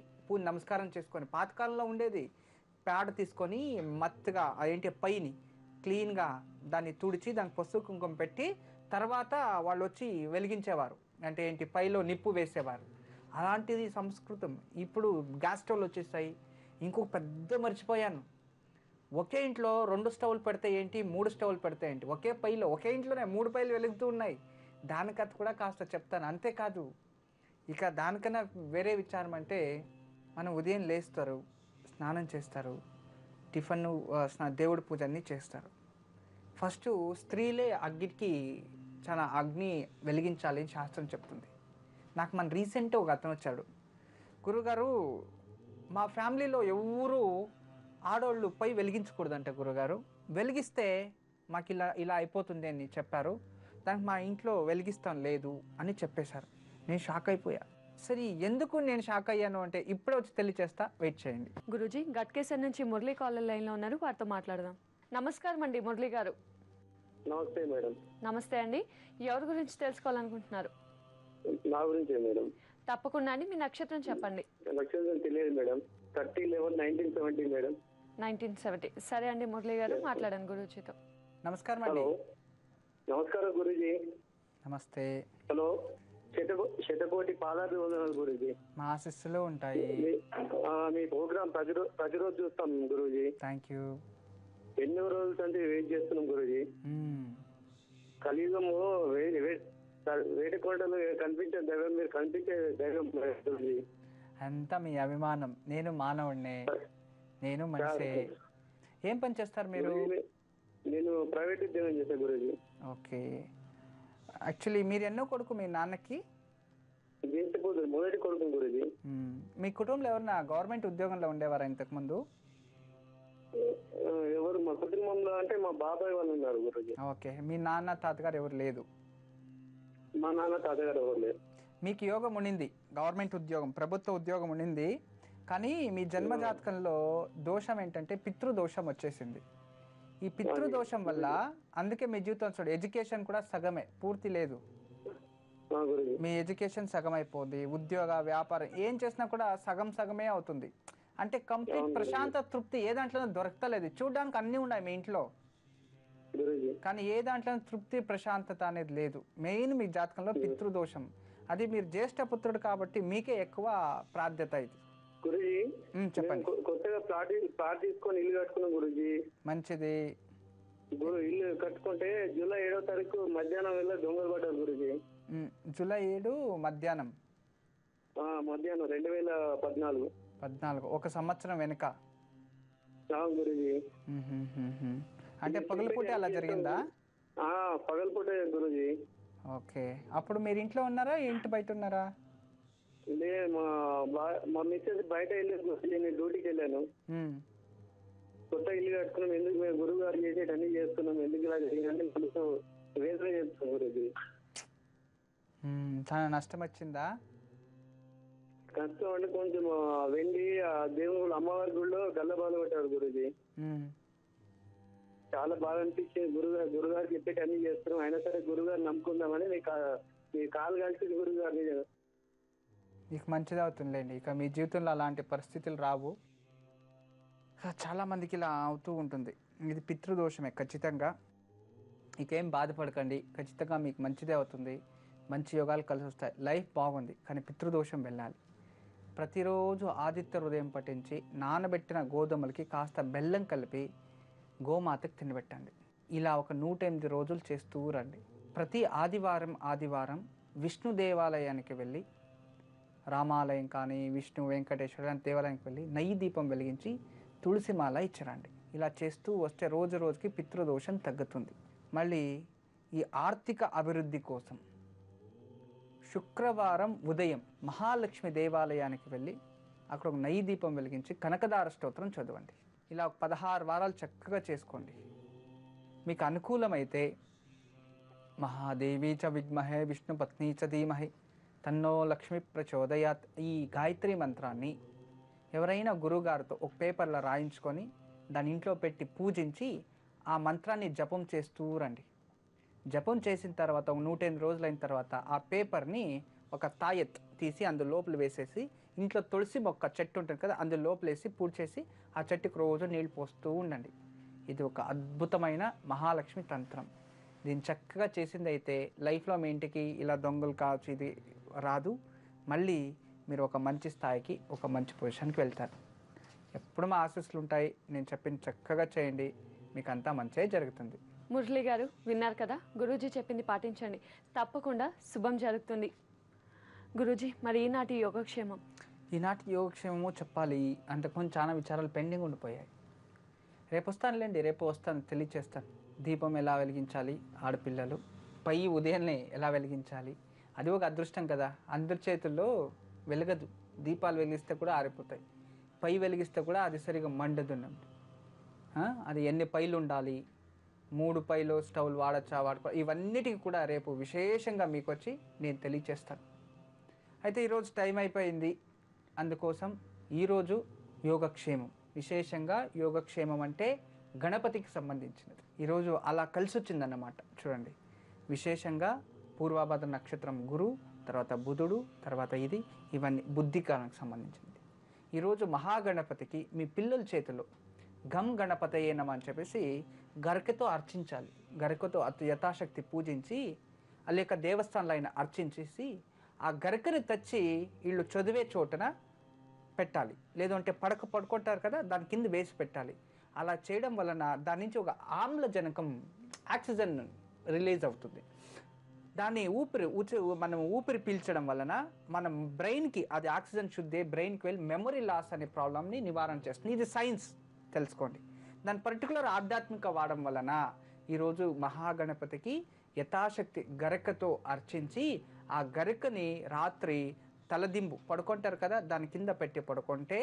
నమస్కారం చేసుకొని, పాతకాలంలో ఉండేది పేడ తీసుకొని మత్తుగా ఏంటి పైని క్లీన్గా దాన్ని తుడిచి దానికి పసుపు కుంకుమ పెట్టి తర్వాత వాళ్ళు వచ్చి వెలిగించేవారు. అంటే ఏంటి, పైలో నిప్పు వేసేవారు. అలాంటిది సంస్కృతం. ఇప్పుడు గ్యాస్ స్టవ్లు వచ్చేసాయి. ఇంకొక పెద్ద మర్చిపోయాను, ఒకే ఇంట్లో 2 స్టవ్లు పెడితే ఏంటి, 3 స్టవ్లు పెడితే ఏంటి, ఒకే పైలో ఒకే ఇంట్లోనే 3 పైలు వెలుగుతూ ఉన్నాయి. దానికథ కూడా కాస్త చెప్తాను. అంతేకాదు, ఇక దానికన్నా వేరే విచారం అంటే, మనం ఉదయం లేస్తారు, స్నానం చేస్తారు, టిఫిన్ దేవుడి పూజ అన్నీ చేస్తారు. ఫస్ట్ స్త్రీలే అగ్నికి చాలా అగ్ని వెలిగించాలి అని శాస్త్రం చెప్తుంది. నాకు మన రీసెంట్ ఒక అతను వచ్చాడు, గురుగారు మా ఫ్యామిలీలో ఎవరు ఆడవాళ్ళు పై వెలిగించకూడదంట గురుగారు, వెలిగిస్తే మాకు ఇలా అయిపోతుంది అని చెప్పారు. దానికి మా ఇంట్లో వెలిగిస్తాం లేదు అని చెప్పేశారు. నేను షాక్ అయిపోయా. సరే, ఎందుకు నేను షాక్ అయ్యాను అంటే ఇప్పుడే వచ్చి తెలియచేస్తా, వెయిట్ చేయండి. గురూజీ, గట్కేసర్ నుంచి మురళి కాలర్ లైన్లో ఉన్నారు, వారితో మాట్లాడదాం. నమస్కారం అండి మురళి గారు. నమస్తే మేడం. నమస్తే అండి. ఎవరి గురించి తెలుసుకోవాలనుకుంటున్నారు? నా గురించే మేడం. తప్పకుండా అండి, మీ నక్షత్రం చెప్పండి. నక్షత్రం తెలియదు మేడం. 30/11/1970 మేడం. 1970. సరే అండి మురళి గారు, మాట్లాడండి గురూజీతో. నమస్కారం అండి. హలో, నమస్కారం గురూజీ. నమస్తే. హలో, శతకోటి పాదాభివందనాలు గురూజీ. మా ఆశీస్సులు ఉంటాయి. మీ ప్రోగ్రామ్ ప్రతిరోజు చూస్తాం గురూజీ. Thank you. ఎన్నో రోజుల నుంచి వెయిట్ చేస్తున్నాం గురూజీ. కలియుగము వేటి కొండలు కనిపించే దైవం, మీరు కనిపించే దైవం గురూజీ. అంతా మీ అభిమానం. నేను మానవుడినే, నేను మనిషే. ఏం పని చేస్తారు మీరు? నేను ప్రైవేట్ ఉద్యోగం చేశాను గురూజీ. ఓకే. యాక్చువల్లీ మీరు ఎన్నో కొడుకు మీ నాన్నకి? మొదటి కొడుకు గురూజీ. మీ కుటుంబంలో ఎవరన్నా గవర్నమెంట్ ఉద్యోగంలో ఉండేవారా ఇంతకుముందు? ఎవరు మా కుటుంబంలో అంటే మా బాబాయ్ వాళ్ళు ఉన్నారు గురూజీ. ఓకే. మీ నాన్న తాతగారు ఎవరు లేదు? మా నాన్న తాతగారు ఎవరు లేరు. మీకు యోగం ఉండింది, గవర్నమెంట్ ఉద్యోగం, ప్రభుత్వ ఉద్యోగం ఉండింది. కానీ మీ జన్మజాతకంలో దోషం ఏంటంటే పితృదోషం వచ్చేసింది. ఈ పితృదోషం వల్ల అందుకే మీ జీవితం చూడు, ఎడ్యుకేషన్ కూడా సగమే, పూర్తి లేదు. మీ ఎడ్యుకేషన్ సగం అయిపోద్ది. ఉద్యోగ వ్యాపారం ఏం చేసినా కూడా సగం సగమే అవుతుంది. అంటే కంప్లీట్ ప్రశాంత తృప్తి ఏ దాంట్లోనూ దొరకలేదు. చూడడానికి అన్నీ ఉన్నాయి మీ ఇంట్లో, కానీ ఏ దాంట్లో తృప్తి ప్రశాంతత అనేది లేదు. మెయిన్ మీ జాతకంలో పితృదోషం. అది మీరు జ్యేష్ఠ పుత్రుడు కాబట్టి మీకే ఎక్కువ ప్రాధాన్యత. ఇది గురూజీ చెప్పండి. కొత్తగా ప్లాట్ తీసుకొని ఇల్లు కట్టుకున్నాం గురూజీ. మంచిది. ఇల్లు కట్టుకుంటే జూలై 7వ తారీఖు మధ్యాహ్నం వెళ్ళ దొంగలు పడ్డారు గురూజీ. జూలై 7 మధ్యాహ్నం 2014. ఒక సంవత్సరం వెనుక గురూజీ. అంటే పగలపూటే అలా జరిగిందా? పగలపూటే గురూజీ. ఓకే. అప్పుడు మీరు ఇంట్లో ఉన్నారా, ఇంటి బయట ఉన్నారా? మా మిస్సెస్ బయట వెళ్ళాను, నేను డ్యూటీకి వెళ్ళాను. కొత్త ఇల్లు కట్టుకున్నాం, ఎందుకు మేము గురువు గారు చేసేటన్నీ చేస్తున్నాం, ఎందుకు ఇలా జరిగిందని వేదన చేస్తున్నాం గురూజీ. చాలా నష్టం వచ్చిందా? కష్టం అంటే కొంచెం వెండి దేవుడు అమ్మవారి గుడిలో గల్లబాలు కొట్టారు గురూజీ. చాలా బాగా అనిపించింది. గురుగారు చెప్పేటి అన్ని చేస్తున్నాం, అయినా సరే గురుగారు నమ్ముకుందామని మీ కాలు కలిసి గురుగారు. మీకు మంచిది అవుతుందిలేండి. ఇక మీ జీవితంలో అలాంటి పరిస్థితులు రావు. చాలామందికి ఇలా అవుతూ ఉంటుంది. ఇది పితృదోషమే ఖచ్చితంగా. ఇకేం బాధపడకండి, ఖచ్చితంగా మీకు మంచిదే అవుతుంది. మంచి యోగాలు కలిసి వస్తాయి. లైఫ్ బాగుంది, కానీ పితృదోషం వెళ్ళాలి. ప్రతిరోజు ఆదిత్య హృదయం పఠించి నానబెట్టిన గోధుమలకి కాస్త బెల్లం కలిపి గోమాతకి తినబెట్టండి. ఇలా ఒక 108 రోజులు చేస్తూ రండి. ప్రతి ఆదివారం విష్ణు దేవాలయానికి వెళ్ళి, రామాలయం కానీ విష్ణు వెంకటేశ్వర దేవాలయానికి వెళ్ళి నెయ్యి దీపం వెలిగించి తులసిమాల ఇచ్చిరండి. ఇలా చేస్తూ వస్తే రోజు రోజుకి పితృదోషం తగ్గుతుంది. మళ్ళీ ఈ ఆర్థిక అభివృద్ధి కోసం శుక్రవారం ఉదయం మహాలక్ష్మి దేవాలయానికి వెళ్ళి అక్కడ ఒక నెయ్యి దీపం వెలిగించి కనకదార స్తోత్రం చదవండి. ఇలా 16 వారాలు చక్కగా చేసుకోండి. మీకు అనుకూలమైతే మహాదేవి చ విద్మహే విష్ణు పత్ని చ ధీమహి తన్నో లక్ష్మి ప్రచోదయాత్ ఈ గాయత్రి మంత్రాన్ని ఎవరైనా గురువుగారితో ఒక పేపర్లో రాయించుకొని దాని ఇంట్లో పెట్టి పూజించి ఆ మంత్రాన్ని జపం చేస్తూ రండి. జపం చేసిన తర్వాత 108 రోజులైన తర్వాత ఆ పేపర్ని ఒక తాయెత్ తీసి అందులో లోపల వేసేసి ఇంట్లో తులసి మొక్క చెట్టు ఉంటుంది కదా అందులో లోపలేసి పూజ చేసి ఆ చెట్టుకు రోజు నీళ్ళు పోస్తూ ఉండండి. ఇది ఒక అద్భుతమైన మహాలక్ష్మి తంత్రం. దీన్ని చక్కగా చేసింది అయితే లైఫ్లో మీ ఇంటికి ఇలా దొంగలు కావచ్చు ఇది రాదు. మళ్ళీ మీరు ఒక మంచి స్థాయికి ఒక మంచి పొజిషన్కి వెళ్తారు. ఎప్పుడు మా ఆశీస్సులు ఉంటాయి. నేను చెప్పింది చక్కగా చేయండి, మీకు అంతా మంచిగా జరుగుతుంది. మురళి గారు విన్నారు కదా, గురూజీ చెప్పింది పాటించండి, తప్పకుండా శుభం జరుగుతుంది. గురూజీ మరి ఈనాటి యోగక్షేమం? ఈనాటి యోగక్షేమము చెప్పాలి అంటే కొంచెం చాలా విచారాలు పెండింగ్ ఉండిపోయాయి. రేపు వస్తానులేండి, రేపు వస్తాను తెలియచేస్తాను. దీపం ఎలా వెలిగించాలి, ఆడపిల్లలు పై ఉదయాన్నే ఎలా వెలిగించాలి, అది ఒక అదృష్టం కదా. అందరి చేతుల్లో వెలగదు. దీపాలు వెలిగిస్తే కూడా ఆరిపోతాయి, పై వెలిగిస్తే కూడా అది సరిగా మండదున్నది. అది ఎన్ని పైలు ఉండాలి, 3 పైలు స్టవ్లు వాడచ్చా వాడుకో, ఇవన్నిటికి కూడా రేపు విశేషంగా మీకు వచ్చి నేను తెలియచేస్తాను. అయితే ఈరోజు టైం అయిపోయింది, అందుకోసం ఈరోజు యోగక్షేమం. విశేషంగా యోగక్షేమం అంటే గణపతికి సంబంధించినది. ఈరోజు అలా కలిసి వచ్చిందన్నమాట. చూడండి, విశేషంగా పూర్వభద్ర నక్షత్రం గురు, తర్వాత బుధుడు, తర్వాత ఇవన్నీ బుద్ధికాలకు సంబంధించినది. ఈరోజు మహాగణపతికి మీ పిల్లల చేతిలో గం గణపతయే నమః అని చెప్పేసి గరికతో అర్చించాలి. గరికతో యథాశక్తి పూజించి లేక దేవస్థానంలో అయినా అర్చించేసి ఆ గరికని తెచ్చి వీళ్ళు చదివే చోటన పెట్టాలి. లేదంటే పడుకుంటారు కదా, దాని కింద వేసి పెట్టాలి. అలా చేయడం వలన దాని నుంచి ఒక ఆమ్లజనకం ఆక్సిజన్ రిలీజ్ అవుతుంది. దాన్ని మనం ఊపిరి పీల్చడం వలన మనం బ్రెయిన్కి అది ఆక్సిజన్ శుద్ధి బ్రెయిన్కి వెళ్ళి మెమొరీ లాస్ అనే ప్రాబ్లమ్ని నివారణ చేస్తుంది. ఇది సైన్స్, తెలుసుకోండి. దాని పర్టికులర్ ఆధ్యాత్మిక వాడడం వలన ఈరోజు మహాగణపతికి యథాశక్తి గరికతో అర్చించి ఆ గరికని రాత్రి తలదింబు పడుకుంటారు కదా దాని కింద పెట్టి పడుకుంటే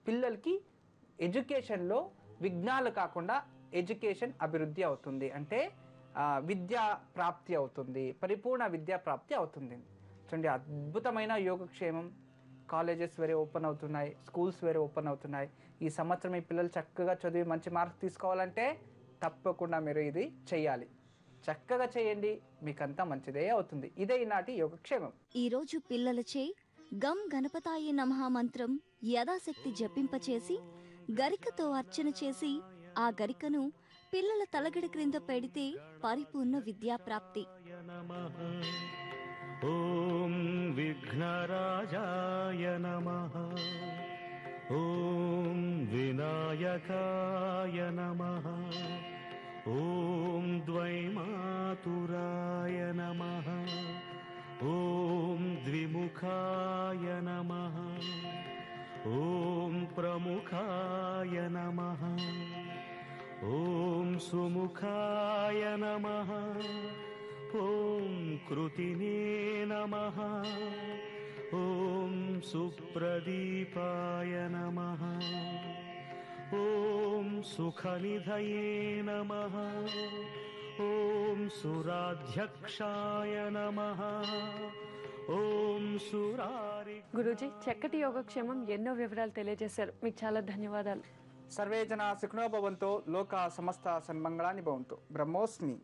పిల్లలకి ఎడ్యుకేషన్లో విఘ్నాలు కాకుండా ఎడ్యుకేషన్ అభివృద్ధి అవుతుంది. అంటే విద్యా ప్రాప్తి అవుతుంది, పరిపూర్ణ విద్యా ప్రాప్తి అవుతుంది. చూడండి, అద్భుతమైన యోగక్షేమం. కాలేజెస్ వేరే ఓపెన్ అవుతున్నాయి, స్కూల్స్ వేరే ఓపెన్ అవుతున్నాయి. ఈ సంవత్సరం ఈ పిల్లలు చక్కగా చదివి మంచి మార్క్స్ తీసుకోవాలంటే తప్పకుండా మీరు ఇది చేయాలి. చక్కగా చేయండి, మీకంతా మంచిదే అవుతుంది. ఇదే ఈనాటి యోగక్షేమం. ఈరోజు పిల్లలచే గం గణపతాయ నమః మంత్రం యథాశక్తి జపింపచేసి గరికతో అర్చన చేసి ఆ గరికను పిల్లల తలగడ క్రింద పెడితే పరిపూర్ణ విద్యాప్రాప్తి. ఓం విఘ్నరాజాయ నమః, ఓం వినాయకాయ నమః, ఓం ద్వైమాతురాయ నమః, ఓం ద్విముఖాయ నమః, ఓం ప్రముఖాయ నమః, ఓం సుముఖాయ నమః, ఓం కృతినే నమః, ఓం సుప్రదీపాయ నమః, ఓం సుఖనిధయే నమః, ఓం సురాధ్యక్షాయ నమః, ఓం సురారి. గురూజీ చక్కటి యోగక్షేమం ఎన్నో వివరాలు తెలియజేశారు, మీకు చాలా ధన్యవాదాలు. సర్వే జనా సుఖినో భవంతు, లోకా సమస్త సన్మంగళాని భవంతు. బ్రహ్మోస్మి.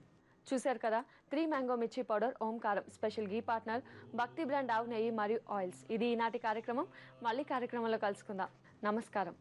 చూశారు కదా, 3 మ్యాంగో మిర్చి పౌడర్, ఓంకారం స్పెషల్ గీ పార్ట్నర్ భక్తి బ్రాండ్ ఆవు నెయ్యి మరియు ఆయిల్స్. ఇది ఈనాటి కార్యక్రమం. మళ్ళీ కార్యక్రమంలో కలుసుకుందాం. నమస్కారం.